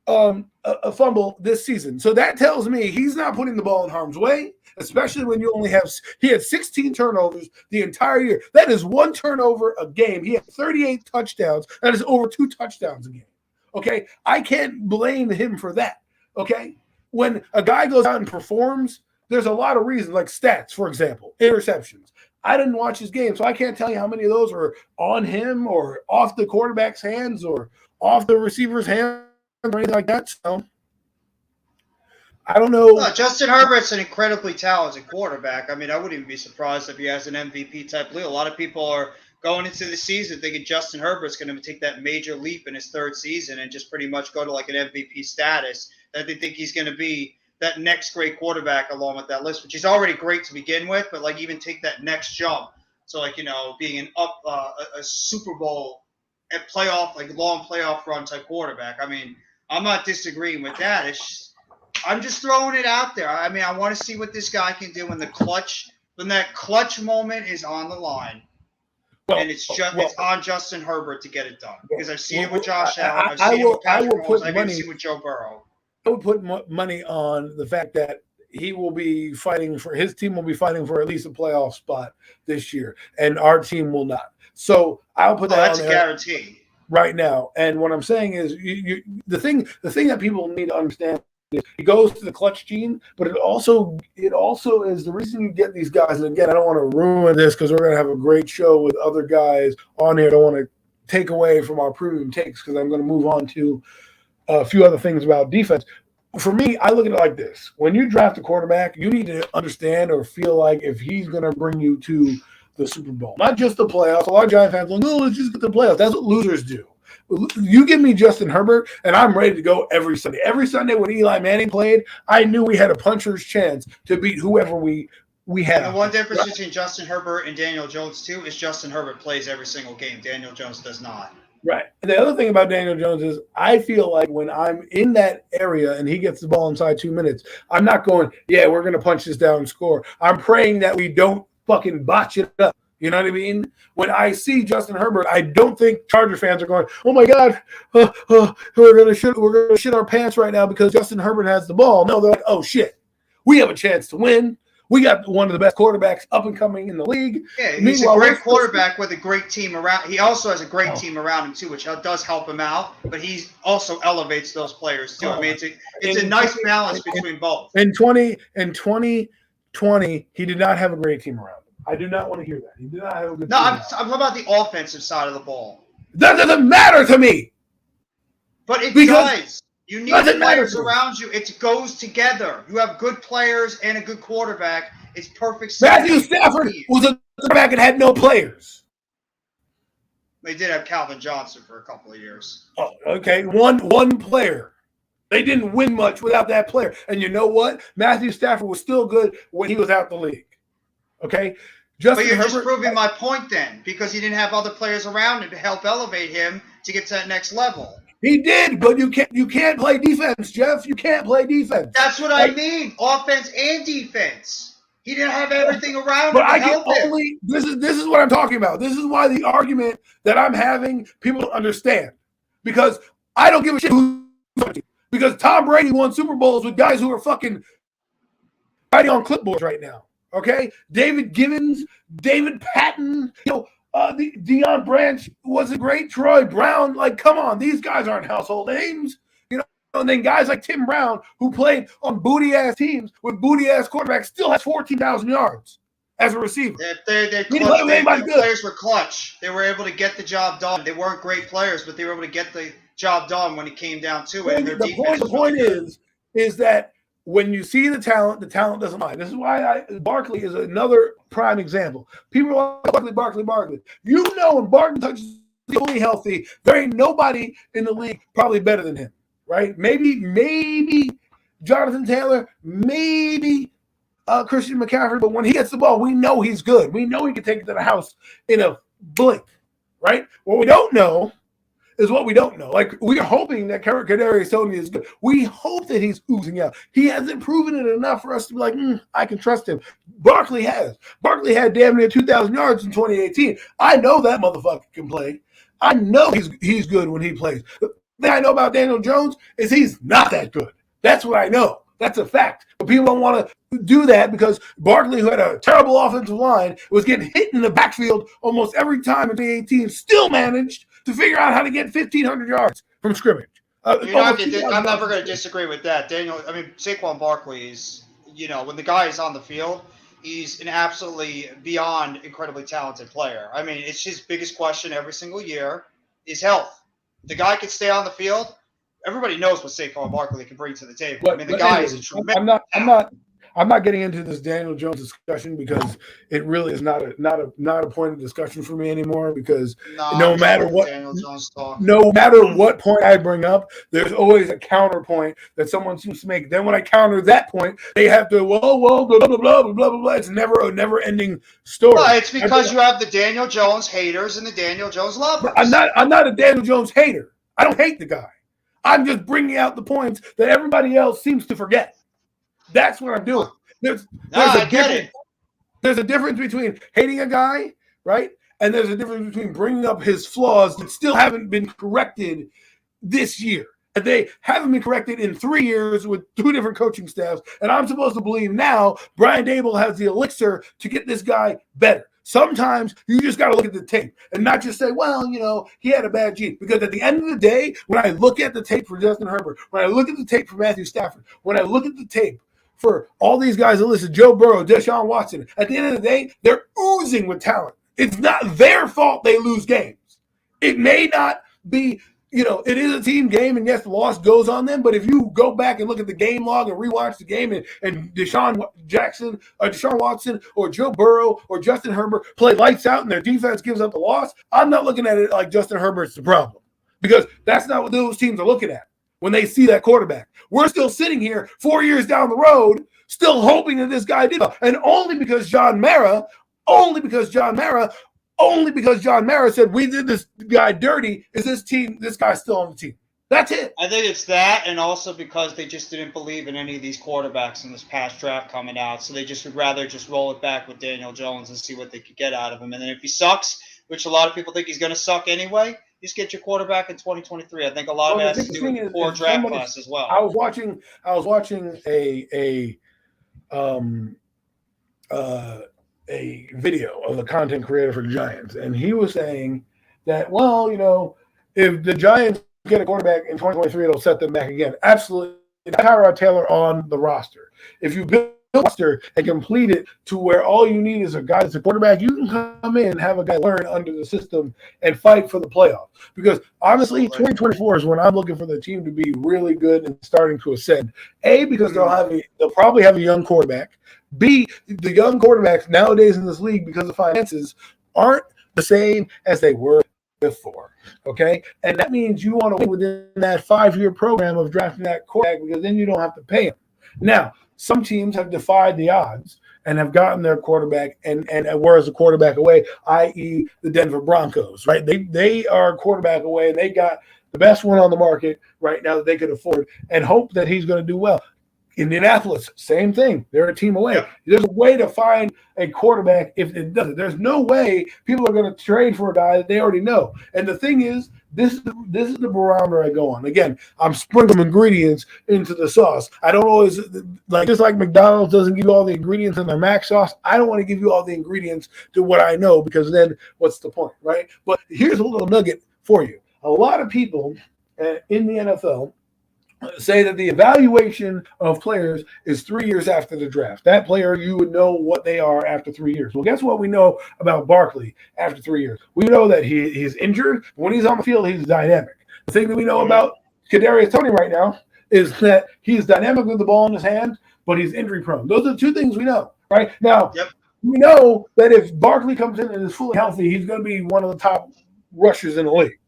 Speaker 1: a fumble this season. So that tells me he's not putting the ball in harm's way, especially when you only have – he had 16 turnovers the entire year. That is 1 turnover a game. He had 38 touchdowns. That is over 2 touchdowns a game. Okay? I can't blame him for that. Okay? When a guy goes out and performs, there's a lot of reasons, like stats, for example, interceptions. I didn't watch his game, so I can't tell you how many of those are on him or off the quarterback's hands or off the receiver's hands or anything like that. So I don't know.
Speaker 3: No, Justin Herbert's an incredibly talented quarterback. I mean, I wouldn't even be surprised if he has an MVP type league. A lot of people are going into the season thinking Justin Herbert's going to take that major leap in his 3rd season and just pretty much go to like an MVP status. That they think he's going to be that next great quarterback along with that list, which is already great to begin with, but like even take that next jump. So like, being a Super Bowl at playoff, like long playoff run type quarterback. I mean, I'm not disagreeing with that. I'm just throwing it out there. I mean, I want to see what this guy can do when that clutch moment is on the line. And it's on Justin Herbert to get it done. Because I've seen it with Josh Allen. I've seen it with Patrick Mahomes. I've even seen it with Joe Burrow.
Speaker 1: I would put money on the fact that his team will be fighting for at least a playoff spot this year, and our team will not. So I'll put that
Speaker 3: that's
Speaker 1: on
Speaker 3: a guarantee
Speaker 1: right now. And what I'm saying is, the thing that people need to understand is it goes to the clutch gene, but it also is the reason you get these guys. And again, I don't want to ruin this because we're going to have a great show with other guys on here. I don't want to take away from our premium takes because I'm going to move on to a few other things about defense. For me, I look at it like this. When you draft a quarterback, you need to understand or feel like if he's going to bring you to the Super Bowl, not just the playoffs. A lot of Giant fans go, no, let's just get the playoffs. That's what losers do. You give me Justin Herbert, and I'm ready to go every Sunday. Every Sunday when Eli Manning played, I knew we had a puncher's chance to beat whoever we had.
Speaker 3: And the one difference between Justin Herbert and Daniel Jones, too, is Justin Herbert plays every single game. Daniel Jones does not.
Speaker 1: Right. And the other thing about Daniel Jones is I feel like when I'm in that area and he gets the ball inside 2 minutes, I'm not going, yeah, we're going to punch this down and score. I'm praying that we don't fucking botch it up. You know what I mean? When I see Justin Herbert, I don't think Charger fans are going, oh my God, we're gonna shit our pants right now because Justin Herbert has the ball. No, they're like, oh shit, we have a chance to win. We got one of the best quarterbacks up and coming in the league.
Speaker 3: Yeah, he's a great quarterback with a great team around. He also has a great team around him too, which does help him out. But he also elevates those players too. I mean, it's a nice balance between both.
Speaker 1: In 2020, he did not have a great team around him. I do not want to hear that. He did not have a good team.
Speaker 3: I'm talking about the offensive side of the ball.
Speaker 1: That doesn't matter to me.
Speaker 3: But it does. You need
Speaker 1: Doesn't matter
Speaker 3: players
Speaker 1: to me.
Speaker 3: around you. It goes together. You have good players and a good quarterback. It's perfect.
Speaker 1: Matthew
Speaker 3: synergy.
Speaker 1: Stafford was a quarterback and had no players.
Speaker 3: They did have Calvin Johnson for a couple of years.
Speaker 1: Oh, okay, one player. They didn't win much without that player. And you know what? Matthew Stafford was still good when he was out the league. Okay?
Speaker 3: But you're just proving my point then, because he didn't have other players around him to help elevate him to get to that next level.
Speaker 1: He did, but you can't play defense, Jeff. You can't play defense.
Speaker 3: That's what I mean. Offense and defense. He didn't have everything around him
Speaker 1: But
Speaker 3: to
Speaker 1: I can
Speaker 3: help him.
Speaker 1: only this is what I'm talking about. This is why the argument that I'm having people don't understand. Because I don't give a shit who, because Tom Brady won Super Bowls with guys who are fucking writing on clipboards right now. Okay? David Givens, David Patton, the Deion Branch wasn't great. Troy Brown, like, come on, these guys aren't household names. And then guys like Tim Brown, who played on booty-ass teams with booty-ass quarterbacks, still has 14,000 yards as a receiver.
Speaker 3: Their players were clutch. They were able to get the job done. They weren't great players, but they were able to get the job done when it came down to it. And
Speaker 1: The point is that when you see the talent doesn't lie. This is why Barkley is another prime example. People are like, Barkley. You know, when Barkley touches fully healthy, there ain't nobody in the league probably better than him. Right? Maybe Jonathan Taylor, maybe Christian McCaffrey, but when he gets the ball, we know he's good. We know he can take it to the house in a blink, right? What we don't know is what we don't know. Like, we're hoping that Kadarius Toney is good. We hope that he's oozing out. He hasn't proven it enough for us to be like, I can trust him. Barkley has. Barkley had damn near 2,000 yards in 2018. I know that motherfucker can play. I know he's good when he plays. The thing I know about Daniel Jones is he's not that good. That's what I know. That's a fact. But people don't want to do that because Barkley, who had a terrible offensive line, was getting hit in the backfield almost every time in 2018, still managed to figure out how to get 1,500 yards from scrimmage.
Speaker 3: I'm never going to disagree with that. Saquon Barkley is, when the guy is on the field, he's an absolutely beyond incredibly talented player. I mean, it's his biggest question every single year is health. The guy can stay on the field. Everybody knows what Saquon Barkley can bring to the table.
Speaker 1: But
Speaker 3: the guy is a tremendous.
Speaker 1: I'm not getting into this Daniel Jones discussion because it really is not a point of discussion for me anymore. Because no matter what point I bring up, there's always a counterpoint that someone seems to make. Then when I counter that point, they have to blah blah blah blah blah blah blah. It's never a never-ending story.
Speaker 3: No, it's because you have the Daniel Jones haters and the Daniel Jones lovers.
Speaker 1: I'm not a Daniel Jones hater. I don't hate the guy. I'm just bringing out the points that everybody else seems to forget. That's what I'm doing. There's a difference between hating a guy, right? And there's a difference between bringing up his flaws that still haven't been corrected this year. And they haven't been corrected in 3 years with 2 different coaching staffs. And I'm supposed to believe now Brian Daboll has the elixir to get this guy better. Sometimes you just got to look at the tape and not just say, well, he had a bad gene. Because at the end of the day, when I look at the tape for Justin Herbert, when I look at the tape for Matthew Stafford, when I look at the tape for all these guys that listen, Joe Burrow, Deshaun Watson, at the end of the day, they're oozing with talent. It's not their fault they lose games. It may not be, it is a team game, and yes, the loss goes on them. But if you go back and look at the game log and rewatch the game, and Deshaun Watson or Joe Burrow or Justin Herbert play lights out and their defense gives up the loss, I'm not looking at it like Justin Herbert's the problem. Because that's not what those teams are looking at when they see that quarterback. We're still sitting here 4 years down the road, still hoping that this guy did well. And only because John Mara said we did this guy dirty, is this guy still on the team. That's it.
Speaker 3: I think it's that, and also because they just didn't believe in any of these quarterbacks in this past draft coming out. So they just would rather just roll it back with Daniel Jones and see what they could get out of him. And then if he sucks, which a lot of people think he's going to suck anyway, just get your quarterback in 2023. I think a lot of it has to do with the poor draft class as well.
Speaker 1: I was watching a video of a content creator for the Giants, and he was saying that, if the Giants get a quarterback in 2023, it'll set them back again. Absolutely. Tyrod Taylor on the roster. If you build roster and complete it to where all you need is a guy that's a quarterback. You can come in and have a guy learn under the system and fight for the playoffs. Because honestly, 2024 is when I'm looking for the team to be really good and starting to ascend. A, because they'll probably have a young quarterback. B, the young quarterbacks nowadays in this league, because of finances, aren't the same as they were before. Okay, and that means you want to win within that 5-year program of drafting that quarterback, because then you don't have to pay him. Now, some teams have defied the odds and have gotten their quarterback and whereas a quarterback away, i.e. the Denver Broncos, right? They are a quarterback away, and they got the best one on the market right now that they could afford and hope that he's going to do well. Indianapolis, same thing. They're a team away. Yep. There's a way to find a quarterback if it doesn't. There's no way people are going to trade for a guy that they already know. And the thing is, this is the barometer I go on. Again, I'm sprinkling ingredients into the sauce. I don't always just like McDonald's doesn't give you all the ingredients in their mac sauce. I don't want to give you all the ingredients to what I know, because then what's the point, right? But here's a little nugget for you. A lot of people in the NFL say that the evaluation of players is 3 years after the draft. That player, you would know what they are after 3 years. Well, guess what we know about Barkley after 3 years? We know that he's injured. When he's on the field, he's dynamic. The thing that we know about Kadarius Toney right now is that he's dynamic with the ball in his hand, but he's injury prone. Those are the two things we know, right? Now, we know that if Barkley comes in and is fully healthy, he's going to be one of the top rushers in the league.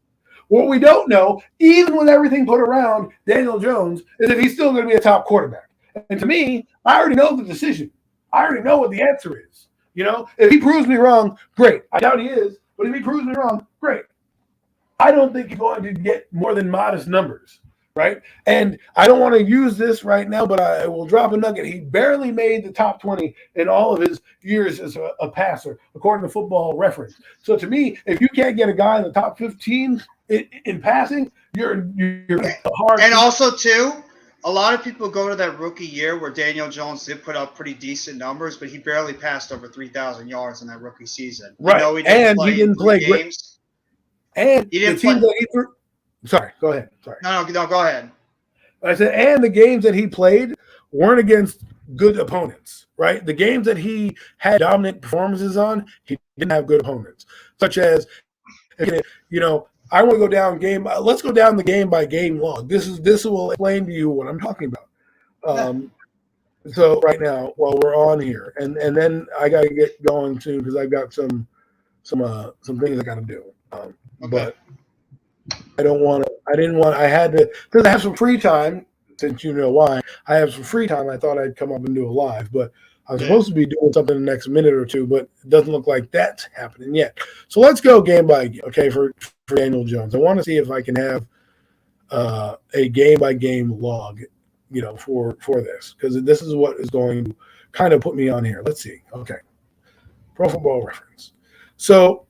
Speaker 1: What we don't know, even with everything put around Daniel Jones, is if he's still going to be a top quarterback. And to me, I already know the decision. I already know what the answer is. You know, if he proves me wrong, great. I doubt he is, but if he proves me wrong, great. I don't think he's going to get more than modest numbers, right? And I don't want to use this right now, but I will drop a nugget. He barely made the top 20 in all of his years as a passer, according to Football Reference. So to me, if you can't get a guy in the top 15 in passing, you're hard.
Speaker 3: And also, too, a lot of people go to that rookie year where Daniel Jones did put up pretty decent numbers, but he barely passed over 3,000 yards in that rookie season.
Speaker 1: Right.
Speaker 3: He didn't play
Speaker 1: games. And
Speaker 3: he didn't play.
Speaker 1: Sorry, go ahead. Sorry.
Speaker 3: No, go ahead.
Speaker 1: I said, and the games that he played weren't against good opponents, right? The games that he had dominant performances on, he didn't have good opponents, such as, you know, I want to go down game. Let's go down the game by game log. This will explain to you what I'm talking about. So right now, while we're on here, and then I got to get going soon because I've got some things I got to do. But I had to, because I have some free time, since you know why. I have some free time. I thought I'd come up and do a live, but I was supposed to be doing something in the next minute or two, but it doesn't look like that's happening yet. So let's go game by game, okay, for Daniel Jones. I want to see if I can have a game-by-game log, you know, for this, because this is what is going to kind of put me on here. Let's see. Okay. Pro Football Reference. So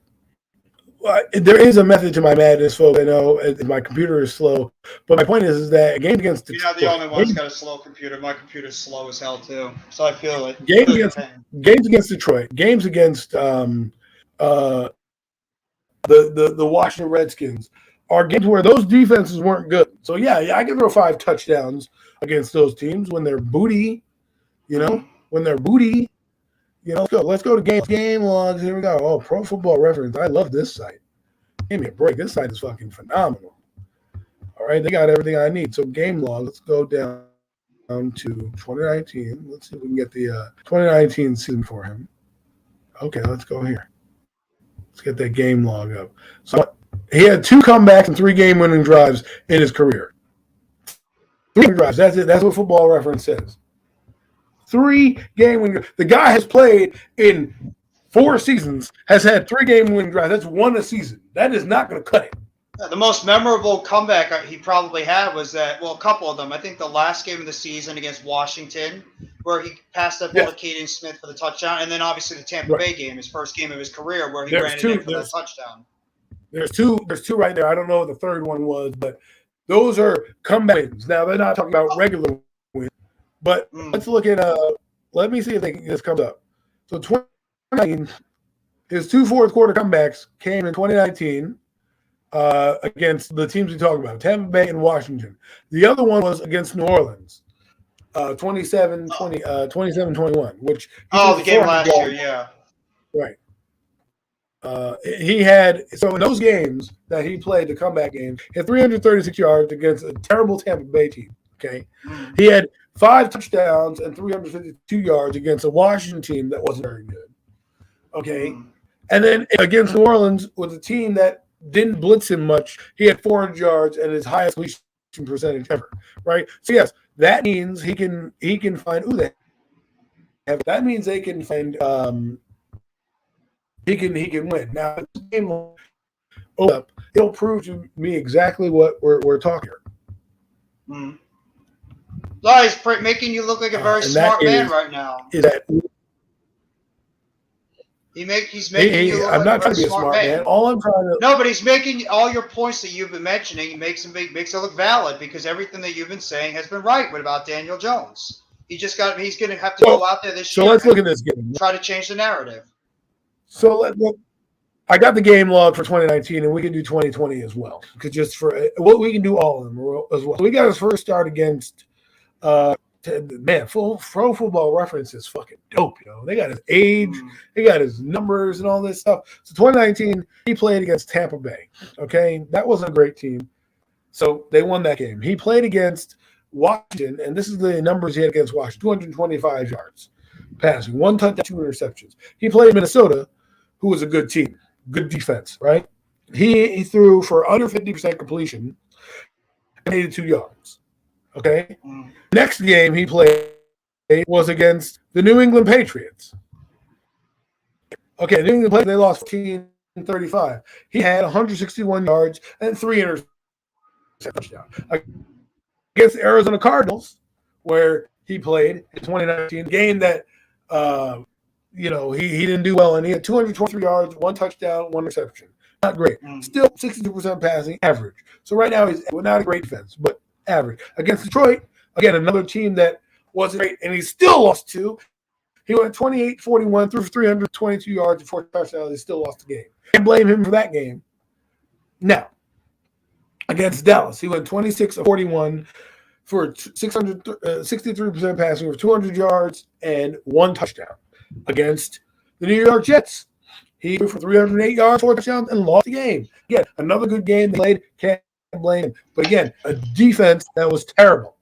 Speaker 1: there is a method to my madness, folks. I know my computer is slow, but my point is that a game against
Speaker 3: You're not the only one who's got a slow computer. My computer's slow as hell too, so I feel it.
Speaker 1: Games against Detroit, games against the Washington Redskins are games where those defenses weren't good. So yeah, I can throw 5 touchdowns against those teams when they're booty, you know, You know, let's go to game logs. Here we go. Oh, Pro Football Reference. I love this site. Give me a break. This site is fucking phenomenal. All right, they got everything I need. So game log. Let's go down to 2019. Let's see if we can get the 2019 season for him. Okay, let's go here. Let's get that game log up. So he had 2 comebacks and 3 game-winning drives in his career. 3 drives. That's it. That's what Football Reference says. 3 game-winning. The guy has played in 4 seasons, has had 3 game-winning drives. That's 1 a season. That is not going to cut it.
Speaker 3: The most memorable comeback he probably had was that, well, a couple of them. I think the last game of the season against Washington, where he passed that ball to Kaden Smith for the touchdown, and then obviously the Tampa Bay game, his first game of his career, where he ran it in for that touchdown. There's two
Speaker 1: right there. I don't know what the third one was, but those are comeback wins. Now, they're not talking about regular wins, but let's look at let me see if this comes up. So 2019, his 2 fourth-quarter comebacks came in 2019 against the teams we talk about, Tampa Bay and Washington. The other one was against New Orleans. 27-21, which he
Speaker 3: Oh,
Speaker 1: threw
Speaker 3: the game
Speaker 1: 400
Speaker 3: last year,
Speaker 1: yards.
Speaker 3: yeah.
Speaker 1: Right. He had, so in those games that he played, the comeback games, he had 336 yards against a terrible Tampa Bay team. Okay. He had 5 touchdowns and 352 yards against a Washington team that wasn't very good. Okay. And then against New Orleans with a team that didn't blitz him much, he had 400 yards and his highest completion percentage ever. Right. So yes, that means he can find that means they can find he can win. Now this game it'll prove to me exactly what we're talking
Speaker 3: about. No, he's making you look like a very smart man right now.
Speaker 1: Is that
Speaker 3: he's making you look
Speaker 1: I'm
Speaker 3: like
Speaker 1: not
Speaker 3: a
Speaker 1: trying
Speaker 3: very
Speaker 1: to be a
Speaker 3: smart man.
Speaker 1: All I'm trying to
Speaker 3: No, but he's making all your points that you've been mentioning. He makes it look valid because everything that you've been saying has been right. What about Daniel Jones? He's going to have to go out there this year.
Speaker 1: So let's look at this game.
Speaker 3: Try to change the narrative.
Speaker 1: So let's look. I got the game log for 2019, and we can do 2020 as well. Because just for what we can do all of them as well. So we got his first start against, Pro Football Reference is fucking dope. They got his age, they got his numbers, and all this stuff. So 2019, he played against Tampa Bay. Okay, that wasn't a great team, so they won that game. He played against Washington, and this is the numbers he had against Washington: 225 yards passing, 1 touchdown, 2 interceptions. He played Minnesota, who was a good team. Good defense, right? He threw for under 50% completion and 82 yards. Okay. Next game he played was against the New England Patriots. Okay, New England Patriots, they lost 14-35. He had 161 yards and 3 interceptions. Against the Arizona Cardinals, where he played in 2019, game that he didn't do well, and he had 223 yards, 1 touchdown, 1 interception. Not great. Still 62% passing, average. So right now he's not a great defense, but average. Against Detroit, again, another team that wasn't great, and he still lost 2. He went 28-41, threw for 322 yards and 4 touchdowns. He still lost the game. Can't blame him for that game. Now, against Dallas, he went 26-41 for 63% passing, for 200 yards and 1 touchdown. Against the New York Jets, he threw for 308 yards, 4 touchdowns, and lost the game. Again, another good game they played. Can't blame him. But again, a defense that was terrible.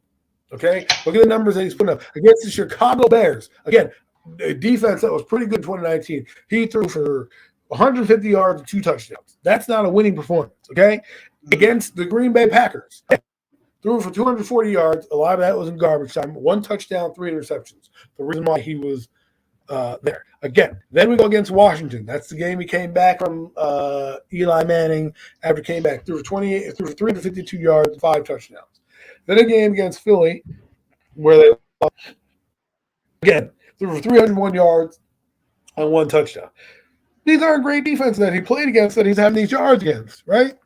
Speaker 1: Okay? Look at the numbers that he's putting up. Against the Chicago Bears, again, a defense that was pretty good in 2019. He threw for 150 yards and 2 touchdowns. That's not a winning performance. Okay? Against the Green Bay Packers, threw for 240 yards. A lot of that was in garbage time. 1 touchdown, 3 interceptions. The reason why he was there. Again, then we go against Washington. That's the game he came back from Eli Manning after came back. Threw for 352 yards and 5 touchdowns. Then a game against Philly where they again threw for 301 yards and 1 touchdown. These aren't great defenses that he played against that he's having these yards against, right?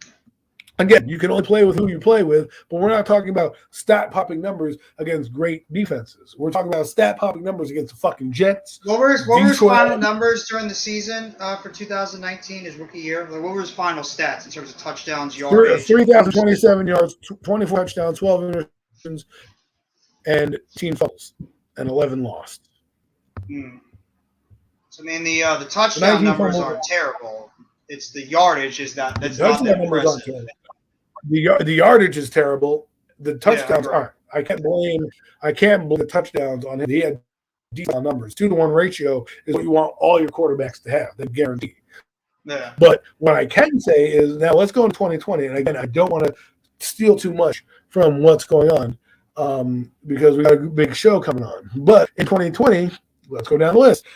Speaker 1: Again, you can only play with who you play with, but we're not talking about stat-popping numbers against great defenses. We're talking about stat-popping numbers against the fucking Jets.
Speaker 3: What were his final numbers during the season for 2019, his rookie year? Like, what were his final stats in terms of touchdowns, yards?
Speaker 1: 3,027 yards, 24 touchdowns, 12 interceptions, and 18 fumbles, and 11 lost.
Speaker 3: So, I mean, the touchdown numbers aren't terrible. It's the yardage that's not that impressive.
Speaker 1: The yardage is terrible. The touchdowns aren't. I can't blame the touchdowns on him. He had decent numbers. 2-to-1 ratio is what you want all your quarterbacks to have. They guarantee.
Speaker 3: Yeah.
Speaker 1: But what I can say is now let's go in 2020. And again, I don't want to steal too much from what's going on because we got a big show coming on. But in 2020, let's go down the list.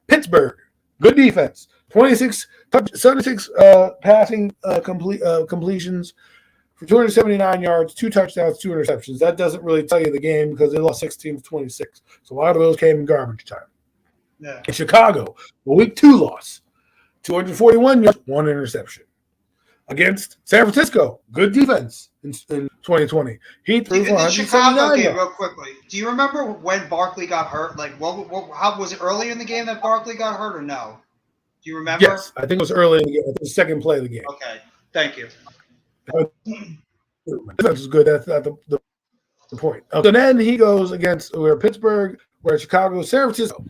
Speaker 1: Pittsburgh, good defense. 76 passing completions for 279 yards, 2 touchdowns, 2 interceptions. That doesn't really tell you the game because they lost 16-26. So a lot of those came in garbage time.
Speaker 3: Yeah.
Speaker 1: In Chicago, a week 2 loss, 241 yards, 1 interception. Against San Francisco, good defense in 2020. He threw for 179 yards.
Speaker 3: Chicago game, real quickly. Do you remember when Barkley got hurt? Like, how was it early in the game that Barkley got hurt, or no? Do you remember?
Speaker 1: Yes, I think it was early in the game. The second play of the game.
Speaker 3: Okay, thank you.
Speaker 1: That was good. That's the point. So then he goes against we're Pittsburgh, we're Chicago, San Francisco.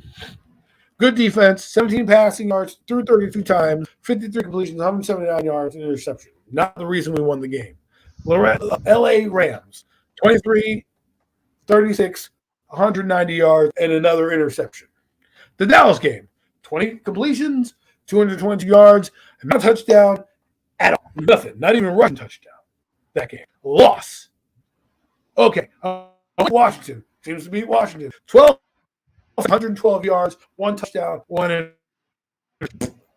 Speaker 1: Good defense, 17 passing yards, threw 32 times, 53 completions, 179 yards, and interception. Not the reason we won the game. LA Rams, 23, 36, 190 yards, and another interception. The Dallas game, 20 completions, 222 yards, and no touchdown at all. Nothing. Not even a rushing touchdown. That game. Loss. Okay. Washington. Seems to be Washington. 112 yards, one touchdown, one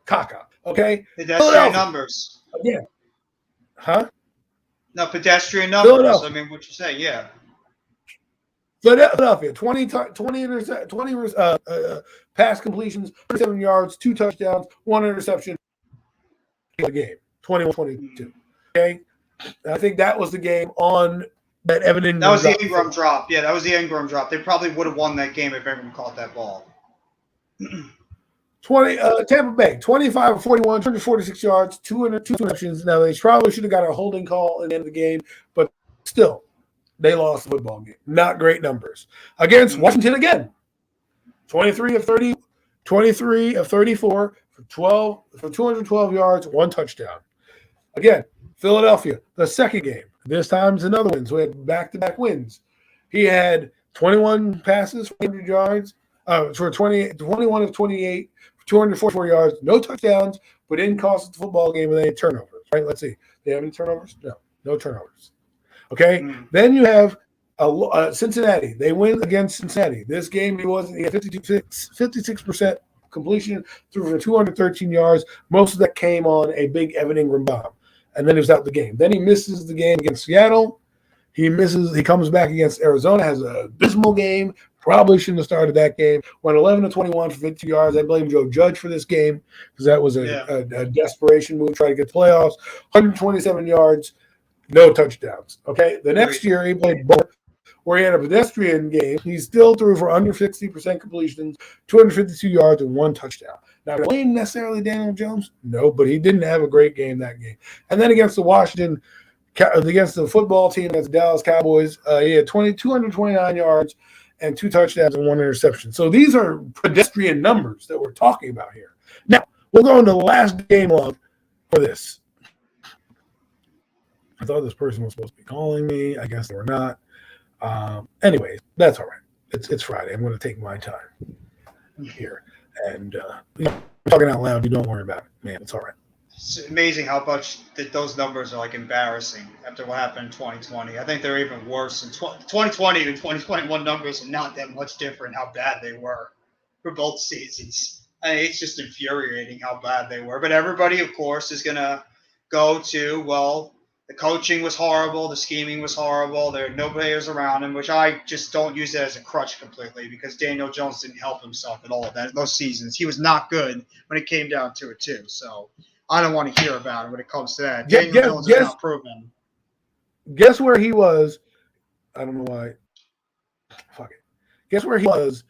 Speaker 1: caca. Okay?
Speaker 3: Pedestrian numbers.
Speaker 1: Again. Huh?
Speaker 3: No, pedestrian numbers. I mean, what you say, yeah.
Speaker 1: Philadelphia, 20 pass completions, 37 yards, 2 touchdowns, 1 interception. The game, 21-22. Okay, I think that was the game on that Evan Ingram.
Speaker 3: That was the Ingram drop. Yeah, that was the Ingram drop. They probably would have won that game if Ingram caught that ball.
Speaker 1: 20 Tampa Bay, 25 of 41, 246 yards, 2 interceptions. Now they probably should have got a holding call at the end of the game, but still. They lost the football game. Not great numbers. Against Washington again. 23 of 34 for 212 yards, 1 touchdown. Again, Philadelphia, the second game. This time's another win. So we had back-to-back wins. He had 21 passes, 100 yards, for 21 of 28, for 244 yards, no touchdowns, but didn't cost us the football game and they had turnovers. Right? Let's see. They have any turnovers? No turnovers. Okay, Then you have Cincinnati. They win against Cincinnati. This game, he had 56% completion, threw for 213 yards. Most of that came on a big Evan Ingram bomb, and then he was out the game. Then he misses the game against Seattle. He comes back against Arizona, has an abysmal game. Probably shouldn't have started that game. Went 11 of 21 for 52 yards. I blame Joe Judge for this game because that was a desperation move, try to get the playoffs. 127 yards. No touchdowns. Okay. The next year he played both, where he had a pedestrian game. He still threw for under 60% completions, 252 yards, and 1 touchdown. Now, playing necessarily Daniel Jones? No, but he didn't have a great game that game. And then against the football team, against the Dallas Cowboys, he had 229 yards and 2 touchdowns and 1 interception. So these are pedestrian numbers that we're talking about here. Now, we'll go into the last game log for this. I thought this person was supposed to be calling me. I guess they were not. Anyways, that's all right. It's Friday. I'm going to take my time here. And talking out loud, you don't worry about it, man. It's all right.
Speaker 3: It's amazing how much those numbers are like embarrassing after what happened in 2020. I think they're even worse. In 2020 and 2021 numbers are not that much different how bad they were for both seasons. I mean, it's just infuriating how bad they were. But everybody, of course, is going to go to, well, the coaching was horrible. The scheming was horrible. There are no players around him, which I just don't use that as a crutch completely because Daniel Jones didn't help himself at all those seasons. He was not good when it came down to it, too. So I don't want to hear about it when it comes to that. Daniel Jones is not proven.
Speaker 1: Guess where he was? I don't know why. Fuck it. Guess where he was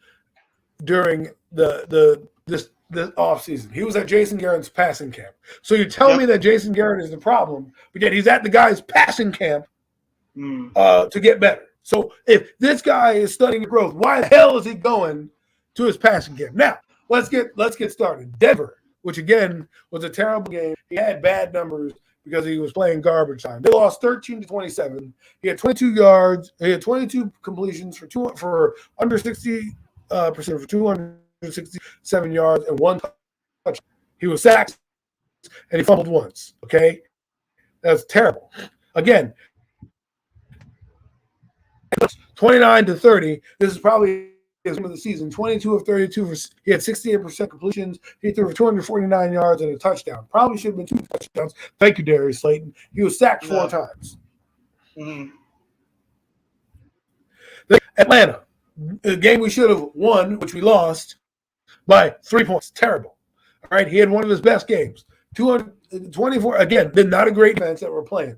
Speaker 1: during this offseason? He was at Jason Garrett's passing camp. So you tell me that Jason Garrett is the problem, but yet he's at the guy's passing camp to get better. So if this guy is studying growth, why the hell is he going to his passing camp? Now, let's get started. Denver, which again was a terrible game. He had bad numbers because he was playing garbage time. They lost 13-27. He had 22 yards. He had 22 completions for under 60% for 267 yards and 1 touch. He was sacked and he fumbled once. Okay, that's terrible. Again, 29-30. This is probably his game of the season. 22 of 32. He had 68% completions. He threw for 249 yards and a touchdown. Probably should have been 2 touchdowns. Thank you, Darius Slayton. He was sacked 4 times. Atlanta, the game we should have won, which we lost by 3 points. Terrible. All right, he had one of his best games. 224. Again, not a great defense that we're playing.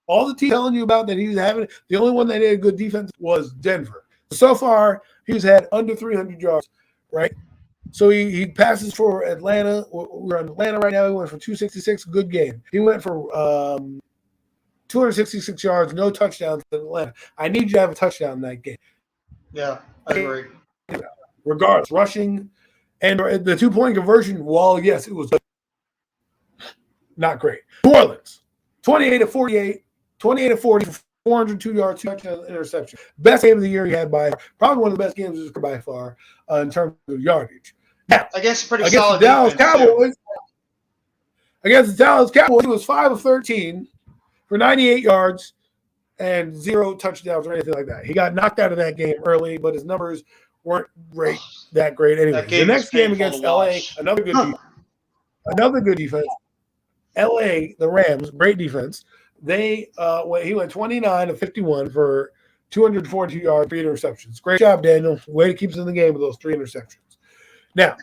Speaker 1: All the team telling you about that he's having, the only one that had a good defense was Denver. So far, he's had under 300 yards, right? So he passes for Atlanta. We're on Atlanta right now. He went for 266. Good game. He went for 266 yards, no touchdowns in Atlanta. I need you to have a touchdown in that game.
Speaker 3: Yeah, I agree.
Speaker 1: Regardless, rushing and the 2-point conversion, while yes, it was not great. New Orleans, 28-48, 28-40 for 402 yards, 2 touchdowns, interception. Best game of the year he had by probably one of the best games by far in terms of yardage. Now,
Speaker 3: Against pretty
Speaker 1: against
Speaker 3: solid
Speaker 1: the Dallas
Speaker 3: defense, too.
Speaker 1: Cowboys, he was 5 of 13 for 98 yards and 0 touchdowns or anything like that. He got knocked out of that game early, but his numbers weren't that great anyway.
Speaker 3: That game
Speaker 1: The
Speaker 3: was
Speaker 1: next game
Speaker 3: painful
Speaker 1: against
Speaker 3: to
Speaker 1: LA,
Speaker 3: watch.
Speaker 1: another good defense. LA, the Rams, great defense. He went 29 of 51 for 242 yards, 3 interceptions. Great job, Daniel. Way to keep us in the game with those 3 interceptions. Now,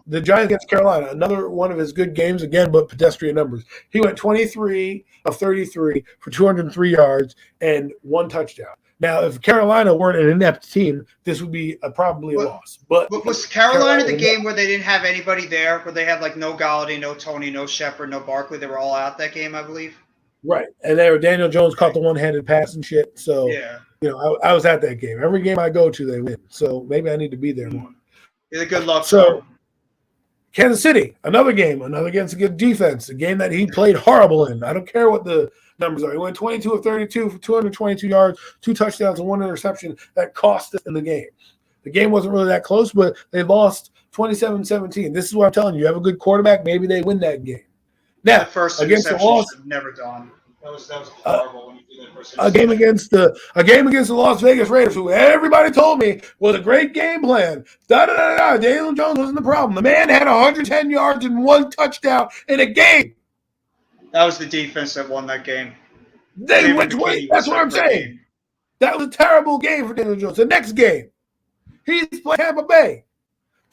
Speaker 1: the Giants against Carolina, another one of his good games, again, but pedestrian numbers. He went 23 of 33 for 203 yards and 1 touchdown. Now, if Carolina weren't an inept team, this would be probably a loss. But
Speaker 3: was Carolina the game where they didn't have anybody there, where they had like no Galladay, no Tony, no Shepard, no Barkley? They were all out that game, I believe.
Speaker 1: Right, and there, Daniel Jones caught the one-handed pass and shit. So,
Speaker 3: Yeah,
Speaker 1: I was at that game. Every game I go to, they win. So maybe I need to be there more.
Speaker 3: he's a good luck.
Speaker 1: So, Kansas City, another against a good defense, a game that he played horrible in. I don't care what the numbers are. He went 22 of 32 for 222 yards, 2 touchdowns, and 1 interception that cost us in the game. The game wasn't really that close, but they lost 27-17. This is what I'm telling you. You have a good quarterback, maybe they win that game. Now,
Speaker 3: that first
Speaker 1: against the
Speaker 3: interception
Speaker 1: Las,
Speaker 3: should have never done. That was horrible when you did that first
Speaker 1: a game against the Las Vegas Raiders, who everybody told me was a great game plan. Daniel Jones wasn't the problem. The man had 110 yards and 1 touchdown in a game.
Speaker 3: That was the defense that won that game.
Speaker 1: They went 20. That's what I'm saying. That was a terrible game for Daniel Jones. The next game, he's playing Tampa Bay.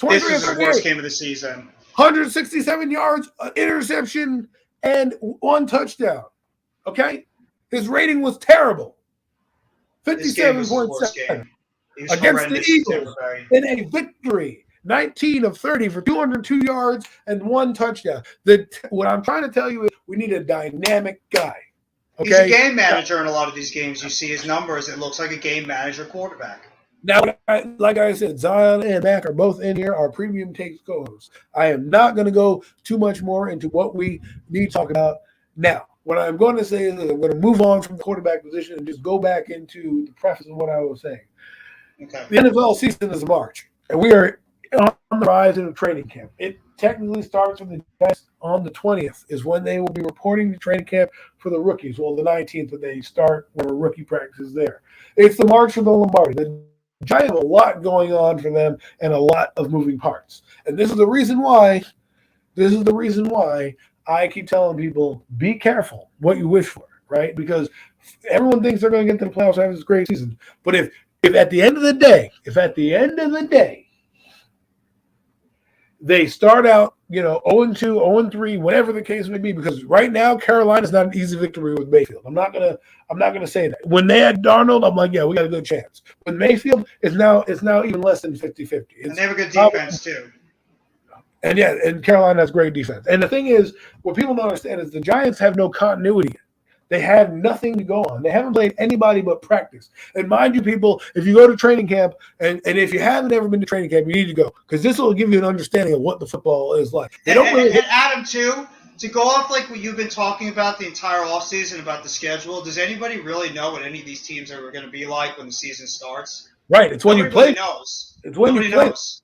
Speaker 3: This is the worst game of the season.
Speaker 1: 167 yards, an interception, and 1 touchdown. Okay? His rating was terrible. 57.7 against the Eagles in a victory. 19 of 30 for 202 yards and 1 touchdown. What I'm trying to tell you is we need a dynamic guy. Okay?
Speaker 3: He's a game manager in a lot of these games. You see his numbers. It looks like a game manager quarterback.
Speaker 1: Now, like I said, Zion and Mac are both in here. Our premium takes co-hosts. I am not going to go too much more into what we need to talk about now. What I'm going to say is I'm going to move on from the quarterback position and just go back into the preface of what I was saying.
Speaker 3: Okay.
Speaker 1: The NFL season is March, and we are on the rise in the training camp. It technically starts from the Giants on the 20th is when they will be reporting to training camp for the rookies. Well, the 19th, when they start where rookie practice is there. It's the March of the Lombardi. The Giants have a lot going on for them and a lot of moving parts. And this is the reason why I keep telling people, be careful what you wish for, right? Because everyone thinks they're going to get to the playoffs after this great season. But if at the end of the day, they start out, 0-2, 0-3, whatever the case may be, because right now Carolina's not an easy victory with Mayfield. I'm not gonna say that. When they had Darnold, I'm like, yeah, we got a good chance. With Mayfield, it's now even less than 50-50.
Speaker 3: And they have a good defense too.
Speaker 1: And Carolina has great defense. And the thing is, what people don't understand is the Giants have no continuity. They have nothing to go on. They haven't played anybody but practice. And mind you, people, if you go to training camp, and if you haven't ever been to training camp, you need to go, because this will give you an understanding of what the football is like.
Speaker 3: And Adam, too, to go off like what you've been talking about the entire offseason about the schedule, does anybody really know what any of these teams are going to be like when the season starts?
Speaker 1: Right. It's when you play.
Speaker 3: Nobody knows.
Speaker 1: It's when
Speaker 3: Nobody
Speaker 1: you play.
Speaker 3: knows.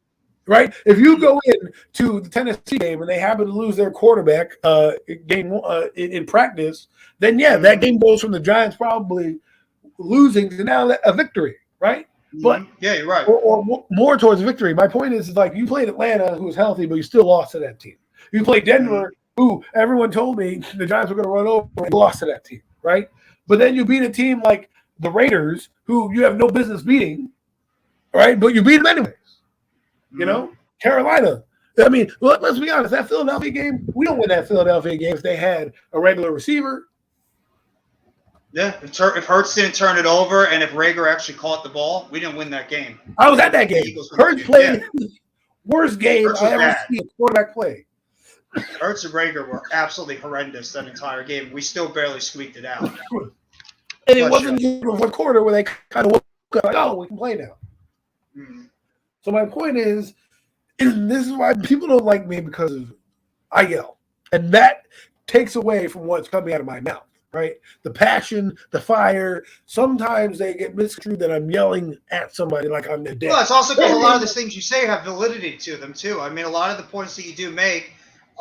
Speaker 1: Right? If you go in to the Tennessee game and they happen to lose their quarterback in practice, then that game goes from the Giants probably losing to now a victory, right? But
Speaker 3: yeah, you're right.
Speaker 1: Or more towards a victory. My point is like you played Atlanta, who was healthy, but you still lost to that team. You played Denver, who everyone told me the Giants were going to run over, and lost to that team, right? But then you beat a team like the Raiders, who you have no business beating, right? But you beat them anyways. Carolina. I mean, let's be honest. That Philadelphia game, we don't win that Philadelphia game if they had a regular receiver.
Speaker 3: Yeah, if Hurts didn't turn it over and if Rager actually caught the ball, we didn't win that game.
Speaker 1: I was at that game. Hurts played worst game I ever seen a quarterback play.
Speaker 3: Hurts and Rager were absolutely horrendous that entire game. We still barely squeaked it out.
Speaker 1: And it
Speaker 3: Bless
Speaker 1: wasn't just the fourth quarter where they kind of woke up like, oh, we can play now.
Speaker 3: Mhm.
Speaker 1: So my point is this is why people don't like me, because I yell. And that takes away from what's coming out of my mouth, right? The passion, the fire. Sometimes they get misconstrued that I'm yelling at somebody like I'm their dad.
Speaker 3: Well, it's also because a lot of the things you say have validity to them too. I mean, a lot of the points that you do make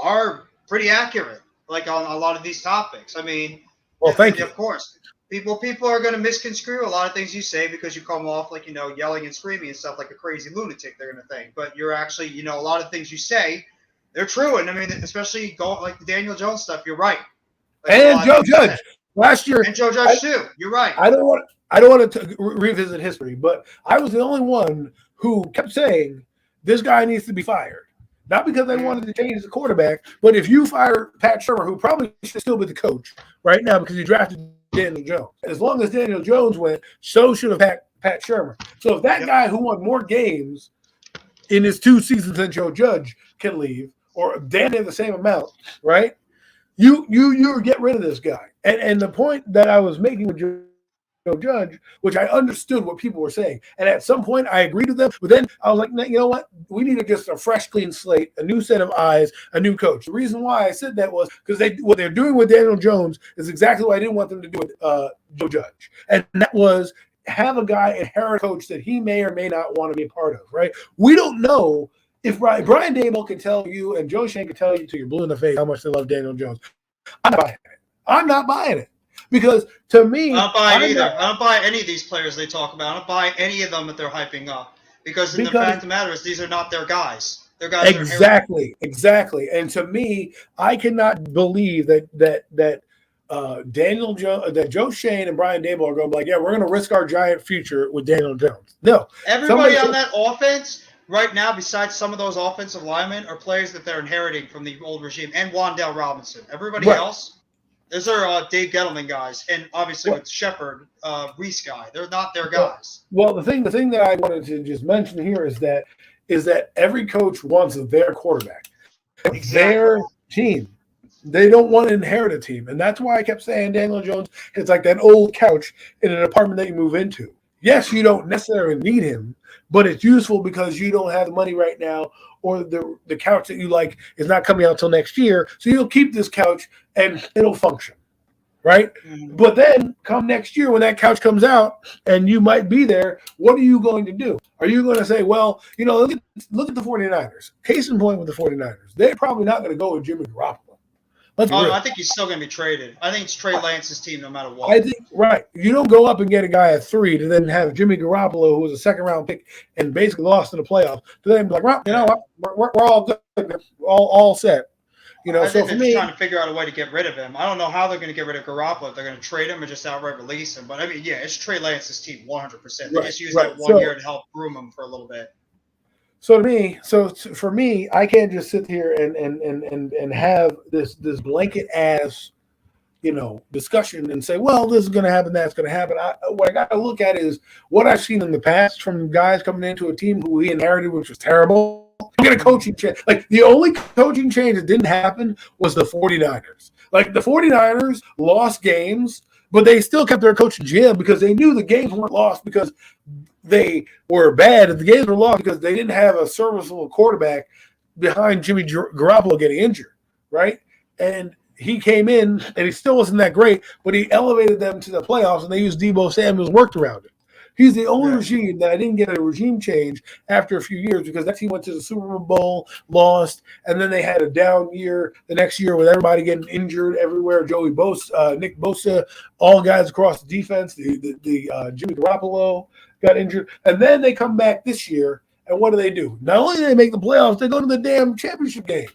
Speaker 3: are pretty accurate, like on a lot of these topics. I mean,
Speaker 1: Well, thank you.
Speaker 3: Of course, people are going to misconstrue a lot of things you say because you come off like, yelling and screaming and stuff like a crazy lunatic. They're going to think, but you're actually, a lot of things you say, they're true. And I mean, especially going like the Daniel Jones stuff, you're right. Like
Speaker 1: and Joe Judge last year,
Speaker 3: and Joe Judge too. You're right.
Speaker 1: I don't want to revisit history, but I was the only one who kept saying this guy needs to be fired. Not because they wanted to change the quarterback, but if you fire Pat Shurmur, who probably should still be the coach right now because he drafted Daniel Jones. As long as Daniel Jones went, so should have Pat Shurmur. So if that guy who won more games in his 2 seasons than Joe Judge can leave, or damn near the same amount, right? You get rid of this guy. And the point that I was making with Joe Judge, which I understood what people were saying, and at some point I agreed with them, but then I was like, you know what? We need just a fresh, clean slate, a new set of eyes, a new coach. The reason why I said that was because what they're doing with Daniel Jones is exactly what I didn't want them to do with Joe Judge, and that was have a guy inherit a coach that he may or may not want to be a part of. Right? We don't know. If Brian Daboll can tell you and Joe Schoen can tell you till you're blue in the face how much they love Daniel Jones, I'm not buying it. I'm not buying it. Because to me,
Speaker 3: I don't buy it either. I don't buy any of these players they talk about. I don't buy any of them that they're hyping up. Because the fact of the matter is, these are not their guys. Their guys
Speaker 1: exactly. And to me, I cannot believe that Daniel Jones, that Joe Schoen and Brian Daboll are going to be like, yeah, we're going to risk our giant future with Daniel Jones. No.
Speaker 3: Everybody on that offense right now, besides some of those offensive linemen, are players that they're inheriting from the old regime, and Wan'Dale Robinson. Everybody else, those are Dave Gettleman guys, and obviously with Shepard, Reese guy. They're not their guys.
Speaker 1: Well, the thing that I wanted to just mention here is that every coach wants their quarterback, their team. They don't want to inherit a team, and that's why I kept saying Daniel Jones is like that old couch in an apartment that you move into. Yes, you don't necessarily need him, but it's useful because you don't have the money right now, or the couch that you like is not coming out till next year. So you'll keep this couch and it'll function, right? Mm-hmm. But then come next year when that couch comes out and you might be there, what are you going to do? Are you going to say, well, look at the 49ers. Case in point with the 49ers. They're probably not going to go with Jimmy Garoppolo.
Speaker 3: I think he's still going to be traded. I think it's Trey Lance's team no matter what.
Speaker 1: I think, right. You don't go up and get a guy at 3 to then have Jimmy Garoppolo, who was a second-round pick and basically lost in the playoffs, to then be like, well, you know what, we're all good, all set.
Speaker 3: I think they're just trying to figure out a way to get rid of him. I don't know how they're going to get rid of Garoppolo, if they're going to trade him or just outright release him. But, I mean, yeah, it's Trey Lance's team 100%. They just used that 1 year to help groom him for a little bit.
Speaker 1: So for me, I can't just sit here and have this blanket ass, discussion and say, well, this is going to happen, that's going to happen. What I got to look at is what I've seen in the past from guys coming into a team who we inherited, which was terrible. Get a coaching change. Like the only coaching change that didn't happen was the 49ers. Like the 49ers lost games, but they still kept their coach in jail because they knew the games weren't lost because they were bad, and the games were lost because they didn't have a serviceable quarterback behind Jimmy Garoppolo getting injured, right? And he came in, and he still wasn't that great, but he elevated them to the playoffs, and they used Deebo Samuel's worked around it. He's the only regime that I didn't get a regime change after a few years because that team went to the Super Bowl, lost, and then they had a down year the next year with everybody getting injured everywhere. Joey Bosa, Nick Bosa, all guys across the defense, the Jimmy Garoppolo got injured. And then they come back this year, and what do? Not only do they make the playoffs, they go to the damn championship game.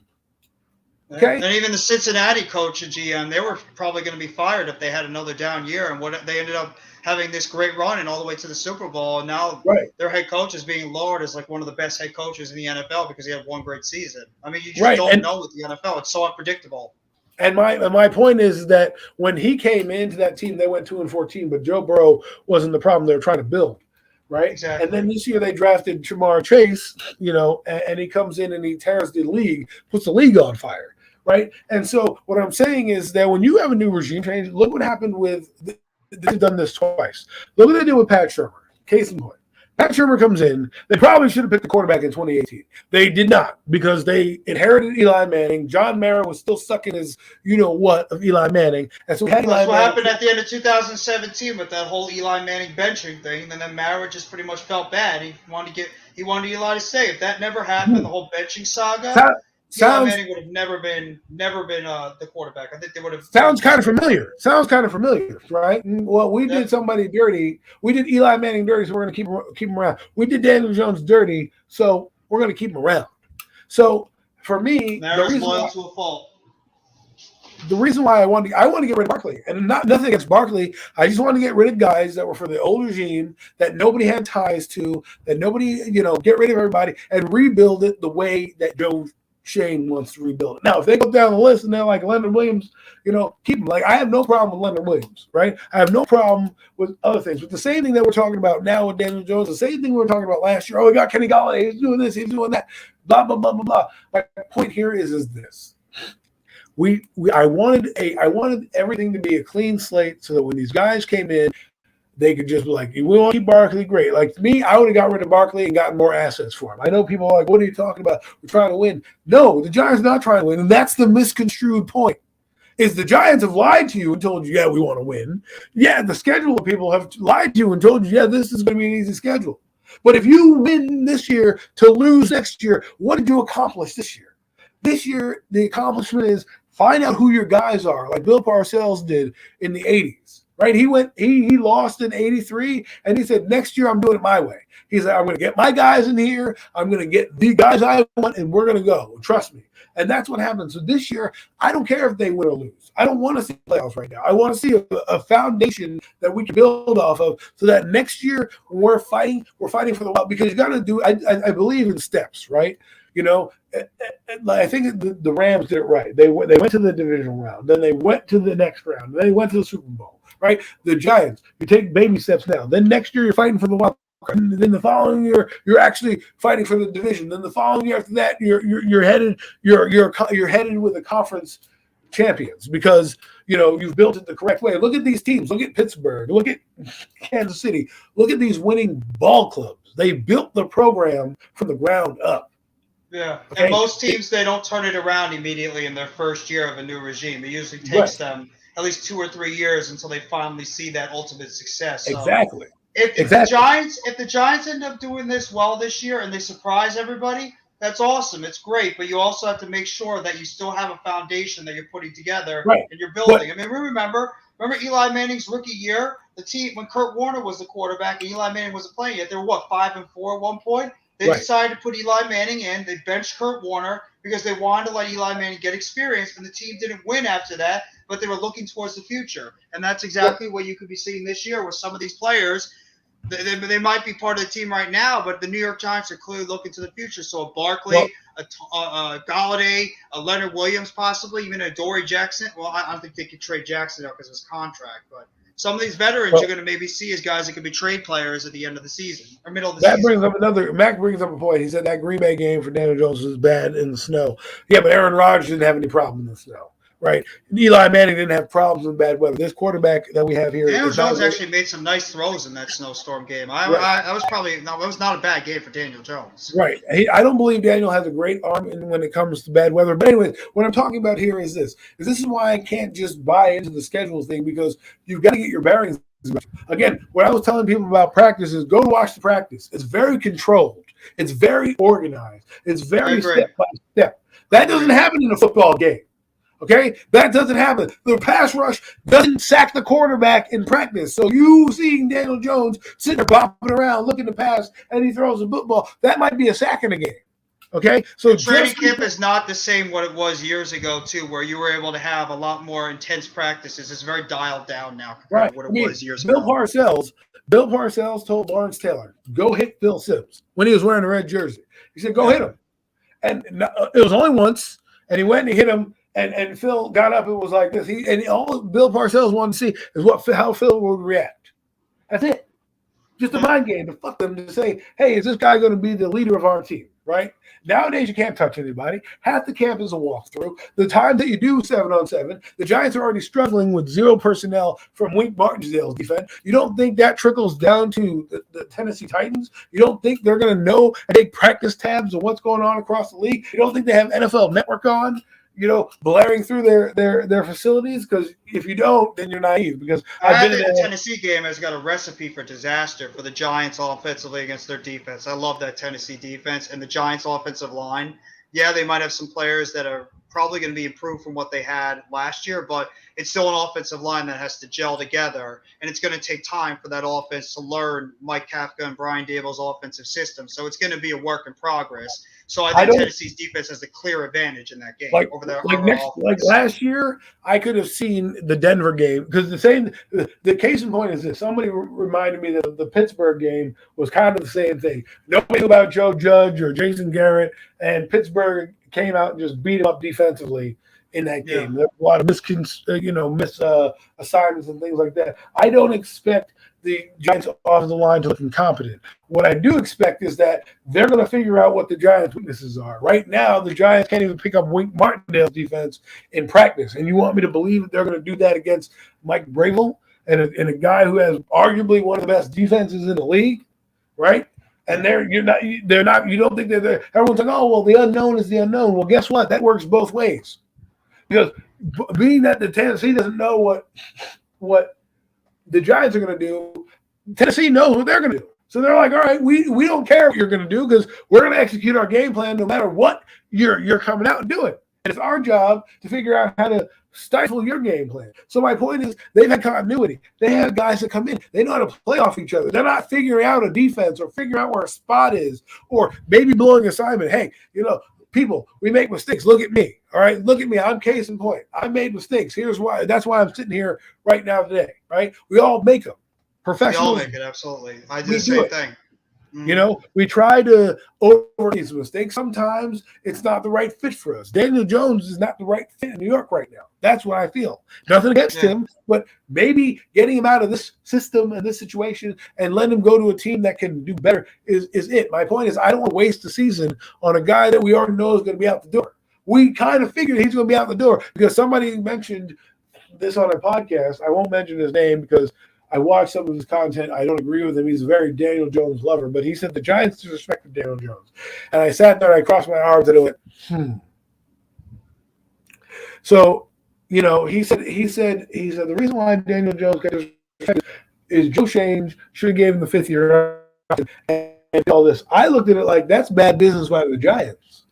Speaker 1: Okay.
Speaker 3: And even the Cincinnati coach and GM, they were probably going to be fired if they had another down year. And what they ended up having this great run and all the way to the Super Bowl. And now their head coach is being lowered as like one of the best head coaches in the NFL because he had one great season. I mean, you just don't know with the NFL. It's so unpredictable.
Speaker 1: And my point is that when he came into that team, they went 2-14, but Joe Burrow wasn't the problem they were trying to build. Right.
Speaker 3: Exactly.
Speaker 1: And then this year they drafted Jamar Chase, and he comes in and he tears the league, puts the league on fire. Right. And so what I'm saying is that when you have a new regime change, look what happened with they've done this twice. Look what they did with Pat Shurmur. Case in point. Pat Shurmur comes in. They probably should have picked the quarterback in 2018. They did not because they inherited Eli Manning. John Mara was still stuck in his you-know-what of Eli Manning. And so we had Eli
Speaker 3: That's what
Speaker 1: Manning.
Speaker 3: happened at the end of 2017 with that whole Eli Manning benching thing. And then Mara just pretty much felt bad. He wanted Eli to stay. If that never happened, the whole benching saga, Eli Manning would have never been the quarterback. I think they would have.
Speaker 1: Sounds kind of familiar. Right? Well, we did somebody dirty. We did Eli Manning dirty, so we're going to keep him around. We did Daniel Jones dirty, so we're going to keep him around. So for me,
Speaker 3: Mara's loyal to a fault.
Speaker 1: The reason why I want to get rid of Barkley, and nothing against Barkley, I just want to get rid of guys that were for the old regime that nobody had ties to, that nobody, get rid of everybody and rebuild it the way that Joe Shane wants to rebuild it. Now, if they go down the list and they're like Leonard Williams, keep him. Like, I have no problem with Leonard Williams, right? I have no problem with other things. But the same thing that we're talking about now with Daniel Jones, the same thing we were talking about last year. Oh, we got Kenny Golladay. He's doing this. He's doing that. Blah, blah, blah, blah, blah. My point here is this. I wanted everything to be a clean slate so that when these guys came in, they could just be like, we want to keep Barkley, great. Like me, I would have got rid of Barkley and gotten more assets for him. I know people are like, what are you talking about? We're trying to win. No, the Giants are not trying to win. And that's the misconstrued point. Is the Giants have lied to you and told you, yeah, we want to win. Yeah, the schedule people have lied to you and told you, yeah, this is going to be an easy schedule. But if you win this year to lose next year, what did you accomplish this year? This year, the accomplishment is find out who your guys are, like Bill Parcells did in the 80s. Right? He lost in 83, and he said, next year I'm doing it my way. He said, I'm going to get my guys in here. I'm going to get the guys I want, and we're going to go. Trust me. And that's what happened. So this year, I don't care if they win or lose. I don't want to see playoffs right now. I want to see a foundation that we can build off of so that next year when we're fighting for the wild. Because you got to do, I believe in steps, right? I think the Rams did it right. They went to the divisional round. Then they went to the next round. Then they went to the Super Bowl. Right? The Giants, you take baby steps now. Then next year you're fighting for the wild card. And then the following year you're actually fighting for the division. Then the following year after that you're headed with the conference champions because you've built it the correct way. Look at these teams. Look at Pittsburgh. Look at Kansas City. Look at these winning ball clubs. They built the program from the ground up.
Speaker 3: Yeah,
Speaker 1: okay?
Speaker 3: And most teams, they don't turn it around immediately in their first year of a new regime. It usually takes them at least 2 or 3 years until they finally see that ultimate success. So
Speaker 1: exactly.
Speaker 3: If the Giants end up doing this well this year and they surprise everybody, that's awesome. It's great, but you also have to make sure that you still have a foundation that you're putting together and you're building. I mean, remember Eli Manning's rookie year, the team when Kurt Warner was the quarterback and Eli Manning wasn't playing yet. They were 5-4 at one point. They decided to put Eli Manning in. They benched Kurt Warner because they wanted to let Eli Manning get experience, and the team didn't win after that, but they were looking towards the future. And that's exactly what you could be seeing this year with some of these players. They might be part of the team right now, but the New York Giants are clearly looking to the future. So a Barkley, a Golladay, a Leonard Williams possibly, even a Dory Jackson. Well, I don't think they could trade Jackson out because of his contract, but some of these veterans you're going to maybe see as guys that could be trade players at the end of the season or middle of the season.
Speaker 1: Mac brings up a point. He said that Green Bay game for Daniel Jones was bad in the snow. Yeah, but Aaron Rodgers didn't have any problem in the snow, right? And Eli Manning didn't have problems with bad weather. This quarterback that we have here,
Speaker 3: Daniel Jones actually made some nice throws in that snowstorm game. That was not a bad game for Daniel Jones.
Speaker 1: Right. I don't believe Daniel has a great arm when it comes to bad weather. But anyway, what I'm talking about here is this is why I can't just buy into the schedules thing because you've got to get your bearings. Again, what I was telling people about practice is go watch the practice. It's very controlled. It's very organized. It's very step by step. That doesn't happen in a football game. Okay? That doesn't happen. The pass rush doesn't sack the quarterback in practice. So you seeing Daniel Jones sitting there bopping around looking to pass and he throws a football, that might be a sack in a game. Okay? So
Speaker 3: training camp is not the same what it was years ago, too, where you were able to have a lot more intense practices. It's very dialed down now compared to what it was years ago.
Speaker 1: Bill Parcells told Lawrence Taylor, go hit Phil Simms when he was wearing a red jersey. He said, go hit him. And it was only once, and he went and he hit him. And Phil got up and was like this. All Bill Parcells wanted to see is how Phil would react. That's it. Just a mind game to fuck them to say, hey, is this guy going to be the leader of our team? right? Nowadays, you can't touch anybody. Half the camp is a walkthrough. The time that you do 7-on-7, the Giants are already struggling with 0 personnel from Wink Martindale's defense. You don't think that trickles down to the Tennessee Titans? You don't think they're going to know and take practice tabs of what's going on across the league? You don't think they have NFL Network on, blaring through their facilities? Because if you don't, then you're naive. Because
Speaker 3: I think the Tennessee game has got a recipe for disaster for the Giants offensively against their defense. I love that Tennessee defense and the Giants offensive line. Yeah, they might have some players that are probably going to be improved from what they had last year, but it's still an offensive line that has to gel together, and it's going to take time for that offense to learn Mike Kafka and Brian Daboll's offensive system. So it's going to be a work in progress. So I think Tennessee's defense has a clear advantage in that game over their offense.
Speaker 1: Like last year, I could have seen the Denver game because the case in point is this. Somebody reminded me that the Pittsburgh game was kind of the same thing. Nobody knew about Joe Judge or Jason Garrett, and Pittsburgh came out and just beat him up defensively in that game. There were a lot of assignments and things like that. I don't expect the Giants offensive line to look incompetent. What I do expect is that they're going to figure out what the Giants' weaknesses are. Right now, the Giants can't even pick up Wink Martindale's defense in practice. And you want me to believe that they're going to do that against Mike Vrabel and a guy who has arguably one of the best defenses in the league, right? And you don't think they're there. Everyone's like, oh, well, the unknown is the unknown. Well, guess what? That works both ways. Because being that the Tennessee doesn't know what the Giants are going to do, Tennessee knows what they're going to do. So they're like, all right, we don't care what you're going to do because we're going to execute our game plan no matter what you're coming out and doing. And it's our job to figure out how to stifle your game plan. So my point is they've had continuity. They have guys that come in. They know how to play off each other. They're not figuring out a defense or figuring out where a spot is or maybe blowing assignment. Hey, people, we make mistakes. Look at me. All right. Look at me. I'm case in point. I made mistakes. Here's why. That's why I'm sitting here right now today. Right. We all make them. Professionals.
Speaker 3: We all make it. Absolutely. I do the same thing.
Speaker 1: We try to over these mistakes. Sometimes it's not the right fit for us. Daniel Jones is not the right fit in New York right now. That's what I feel. Nothing against him, but maybe getting him out of this system and this situation and letting him go to a team that can do better is it. My point is I don't want to waste the season on a guy that we already know is going to be out the door. We kind of figured he's going to be out the door because somebody mentioned this on a podcast. I won't mention his name because I watched some of his content. I don't agree with him. He's a very Daniel Jones lover, but he said the Giants disrespected Daniel Jones. And I sat there and I crossed my arms and I went, So, he said the reason why Daniel Jones got disrespected is Joe Schoen should have gave him the 5th year and all this. I looked at it like that's bad business by the Giants.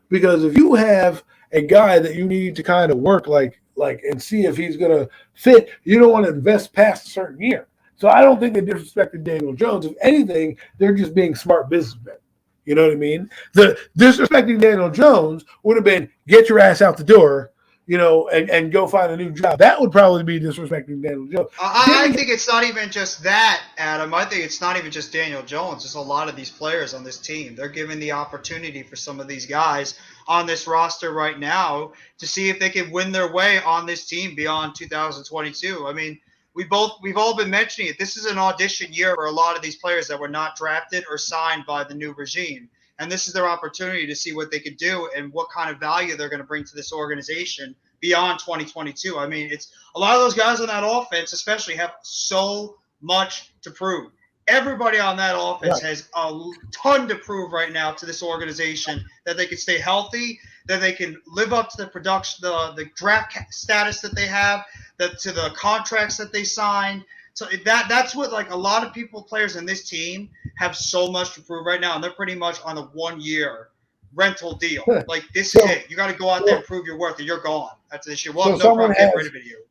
Speaker 1: Because if you have a guy that you need to kind of work like and see if he's going to fit, you don't want to invest past a certain year. So I don't think they disrespected Daniel Jones. If anything, they're just being smart businessmen. You know what I mean? The disrespecting Daniel Jones would have been get your ass out the door, and go find a new job. That would probably be disrespecting Daniel Jones.
Speaker 3: I think it's not even just that, Adam. I think it's not even just Daniel Jones. It's a lot of these players on this team. They're giving the opportunity for some of these guys on this roster right now to see if they can win their way on this team beyond 2022. I mean, we've all been mentioning it. This is an audition year for a lot of these players that were not drafted or signed by the new regime. And this is their opportunity to see what they could do and what kind of value they're going to bring to this organization beyond 2022. I mean, it's a lot of those guys on that offense, especially, have so much to prove. Everybody on that offense has a ton to prove right now to this organization that they can stay healthy, that they can live up to the production, the draft status that they have, to the contracts that they signed. So that's what, like, a lot of players in this team have so much to prove right now, and they're pretty much on a 1-year rental deal. Like, this is it. You got to go out there and prove your worth, or you're gone after this year. Well, no problem getting rid of you.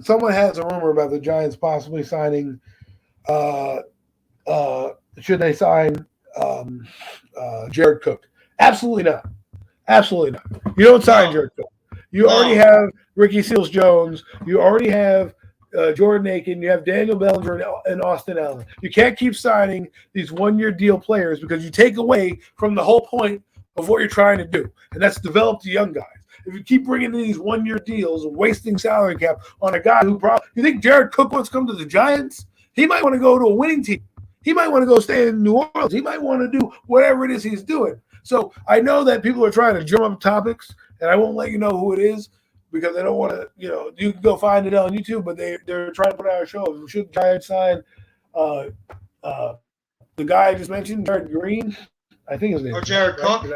Speaker 1: Someone has a rumor about the Giants possibly signing. Should they sign Jared Cook? Absolutely not. Absolutely not. You don't sign Jared Cook. You already have Ricky Seals-Jones. You already have Jordan Aiken. You have Daniel Bellinger and Austin Allen. You can't keep signing these 1-year deal players because you take away from the whole point of what you're trying to do, and that's develop the young guys. If you keep bringing in these 1-year deals and wasting salary cap on a guy who you think Jared Cook wants to come to the Giants? He might want to go to a winning team. He might want to go stay in New Orleans. He might want to do whatever it is he's doing. So I know that people are trying to drum up topics, and I won't let you know who it is because I don't want to. You can go find it on YouTube, but they're trying to put out a show. Should the Giants sign the guy I just mentioned, Jared Green? I think his name.
Speaker 3: Or Jared Cook.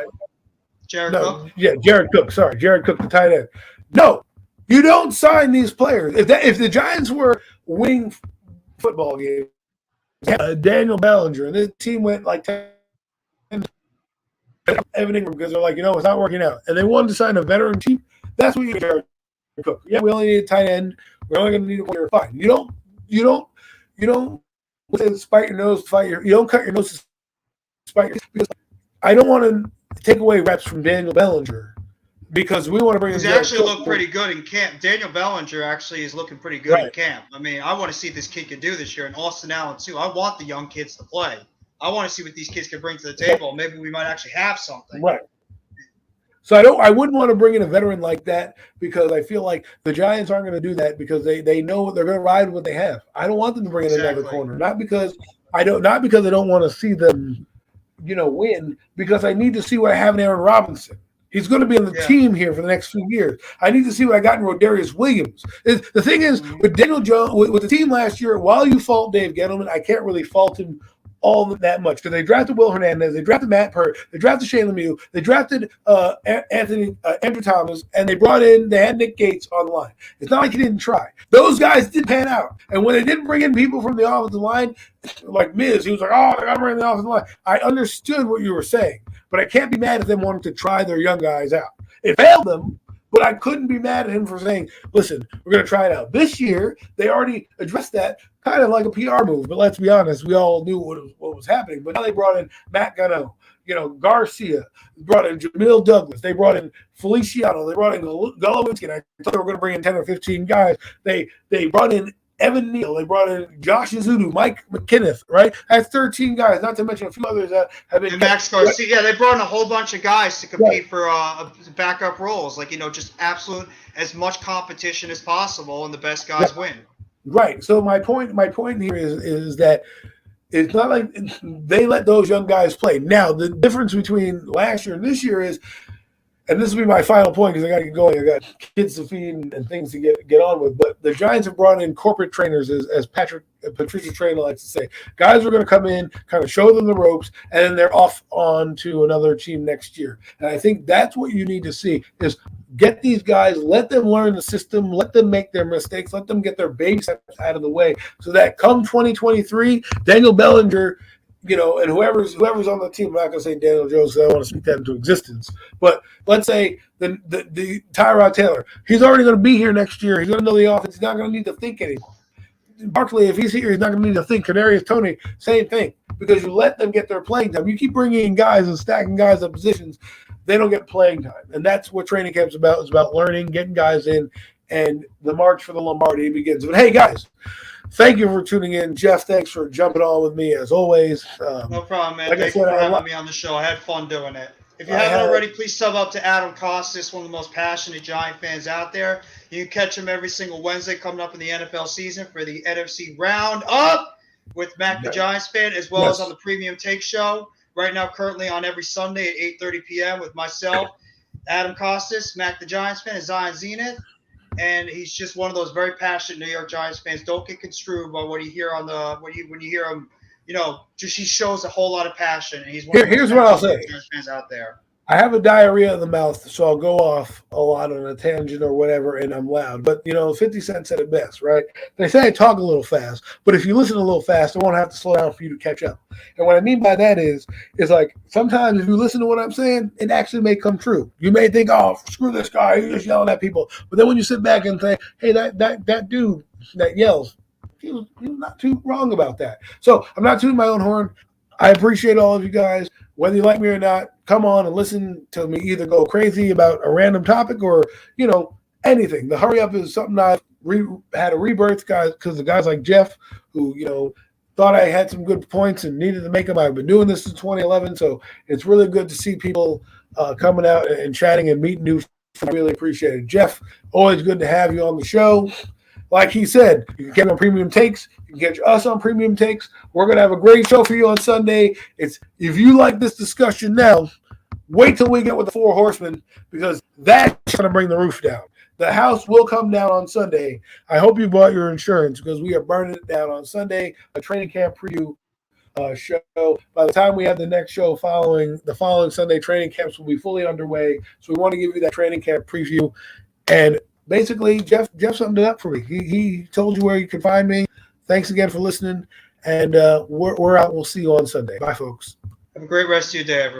Speaker 3: Jared Cook.
Speaker 1: Yeah, Jared Cook. Sorry, Jared Cook, the tight end. No, you don't sign these players. If the Giants were winning football games, Daniel Bellinger, and the team went like 10 everything because they're like, it's not working out, and they wanted to sign a veteran cheap. That's what you Jared Cook. Yeah, we only need a tight end. We're only going to need a player. Fine. You don't spite your nose to fight you don't cut your nose to spite your, because I don't want to take away reps from Daniel Bellinger because we want to bring him.
Speaker 3: He's actually looked pretty good in camp. Daniel Bellinger actually is looking pretty good in camp. I mean, I want to see what this kid can do this year, and Austin Allen too. I want the young kids to play. I want to see what these kids can bring to the table. Maybe we might actually have something.
Speaker 1: Right. So I wouldn't want to bring in a veteran like that because I feel like the Giants aren't going to do that because they know they're going to ride what they have. I don't want them to bring in another corner, not because I don't want to see them, win, because I need to see what I have in Aaron Robinson. He's going to be on the team here for the next few years. I need to see what I got in Rodarius Williams. The thing is, with Daniel Jones, with the team last year, while you fault Dave Gettleman, I can't really fault him all that much because they drafted Will Hernandez, they drafted Matt Pert, they drafted Shane Lemieux, they drafted Andrew Thomas, and they had Nick Gates on the line. It's not like he didn't try. Those guys did pan out. And when they didn't bring in people from the offensive line, like Miz, he was like, oh, I'm bringing the offensive line. I understood what you were saying, but I can't be mad at them wanting to try their young guys out. It failed them, but I couldn't be mad at him for saying, listen, we're going to try it out. This year, they already addressed that kind of like a PR move, but let's be honest, we all knew what was happening. But now they brought in Matt Gano, Garcia, brought in Jamil Douglas, they brought in Feliciano, they brought in Golowinsky, and I thought they were going to bring in 10 or 15 guys. They brought in Evan Neal, they brought in Josh Azudu, Mike McKinnon, right? That's 13 guys, not to mention a few others that have been.
Speaker 3: And Max Garcia, yeah, they brought in a whole bunch of guys to compete for backup roles, like just absolute as much competition as possible, and the best guys win.
Speaker 1: Right. So my point here is that it's not like they let those young guys play. Now the difference between last year and this year is, and this will be my final point because I got to get going. I got kids to feed and things to get on with. But the Giants have brought in corporate trainers, as Patricia Traina likes to say. Guys are going to come in, kind of show them the ropes, and then they're off on to another team next year. And I think that's what you need to see is get these guys, let them learn the system, let them make their mistakes, let them get their baby steps out of the way so that come 2023, Daniel Bellinger – and whoever's on the team, I'm not going to say Daniel Jones because I don't want to speak that into existence. But let's say the Tyrod Taylor, he's already going to be here next year. He's going to know the offense. He's not going to need to think anymore. Barkley, if he's here, he's not going to need to think. Kadarius Toney, same thing, because you let them get their playing time. You keep bringing in guys and stacking guys up positions, they don't get playing time, and that's what training camp's about. It's about learning, getting guys in, and the march for the Lombardi begins. But hey, guys. Thank you for tuning in. Jeff, thanks for jumping on with me as always.
Speaker 3: No problem, man. Thanks for having me on the show. I had fun doing it. If you haven't already, please sub up to Adam Costas, one of the most passionate Giant fans out there. You can catch him every single Wednesday coming up in the NFL season for the NFC Roundup with Mac the Giants fan, as well as on the Premium Take Show. Right now, currently on every Sunday at 8:30 p.m. with myself, Adam Costas, Mac the Giants fan, and Zion Zenith. And he's just one of those very passionate New York Giants fans. Don't get construed by what you hear on the when you hear him. Just he shows a whole lot of passion. And he's one of
Speaker 1: here's what I'll say.
Speaker 3: Giants fans out there.
Speaker 1: I have a diarrhea in the mouth, so I'll go off a lot on a tangent or whatever, and I'm loud. But 50 Cent said it best, right? They say I talk a little fast, but if you listen a little fast, I won't have to slow down for you to catch up. And what I mean by that is like sometimes if you listen to what I'm saying, it actually may come true. You may think, oh, screw this guy, he's just yelling at people. But then when you sit back and think, hey, that dude that yells, he was not too wrong about that. So I'm not tooting my own horn. I appreciate all of you guys. Whether you like me or not, come on and listen to me either go crazy about a random topic or, anything. The hurry up is something I've had a rebirth, guys, because of guys like Jeff who, thought I had some good points and needed to make them. I've been doing this since 2011, so it's really good to see people coming out and chatting and meeting new friends. I really appreciate it. Jeff, always good to have you on the show. Like he said, you can get on Premium Takes. You can catch us on Premium Takes. We're going to have a great show for you on Sunday. If you like this discussion now, wait till we get with the Four Horsemen because that's going to bring the roof down. The house will come down on Sunday. I hope you bought your insurance because we are burning it down on Sunday. A training camp preview show. By the time we have the next show following Sunday, training camps will be fully underway. So we want to give you that training camp preview. And basically, Jeff summed it up for me. He told you where you can find me. Thanks again for listening. And we're out. We'll see you on Sunday. Bye, folks.
Speaker 3: Have a great rest of your day, everyone.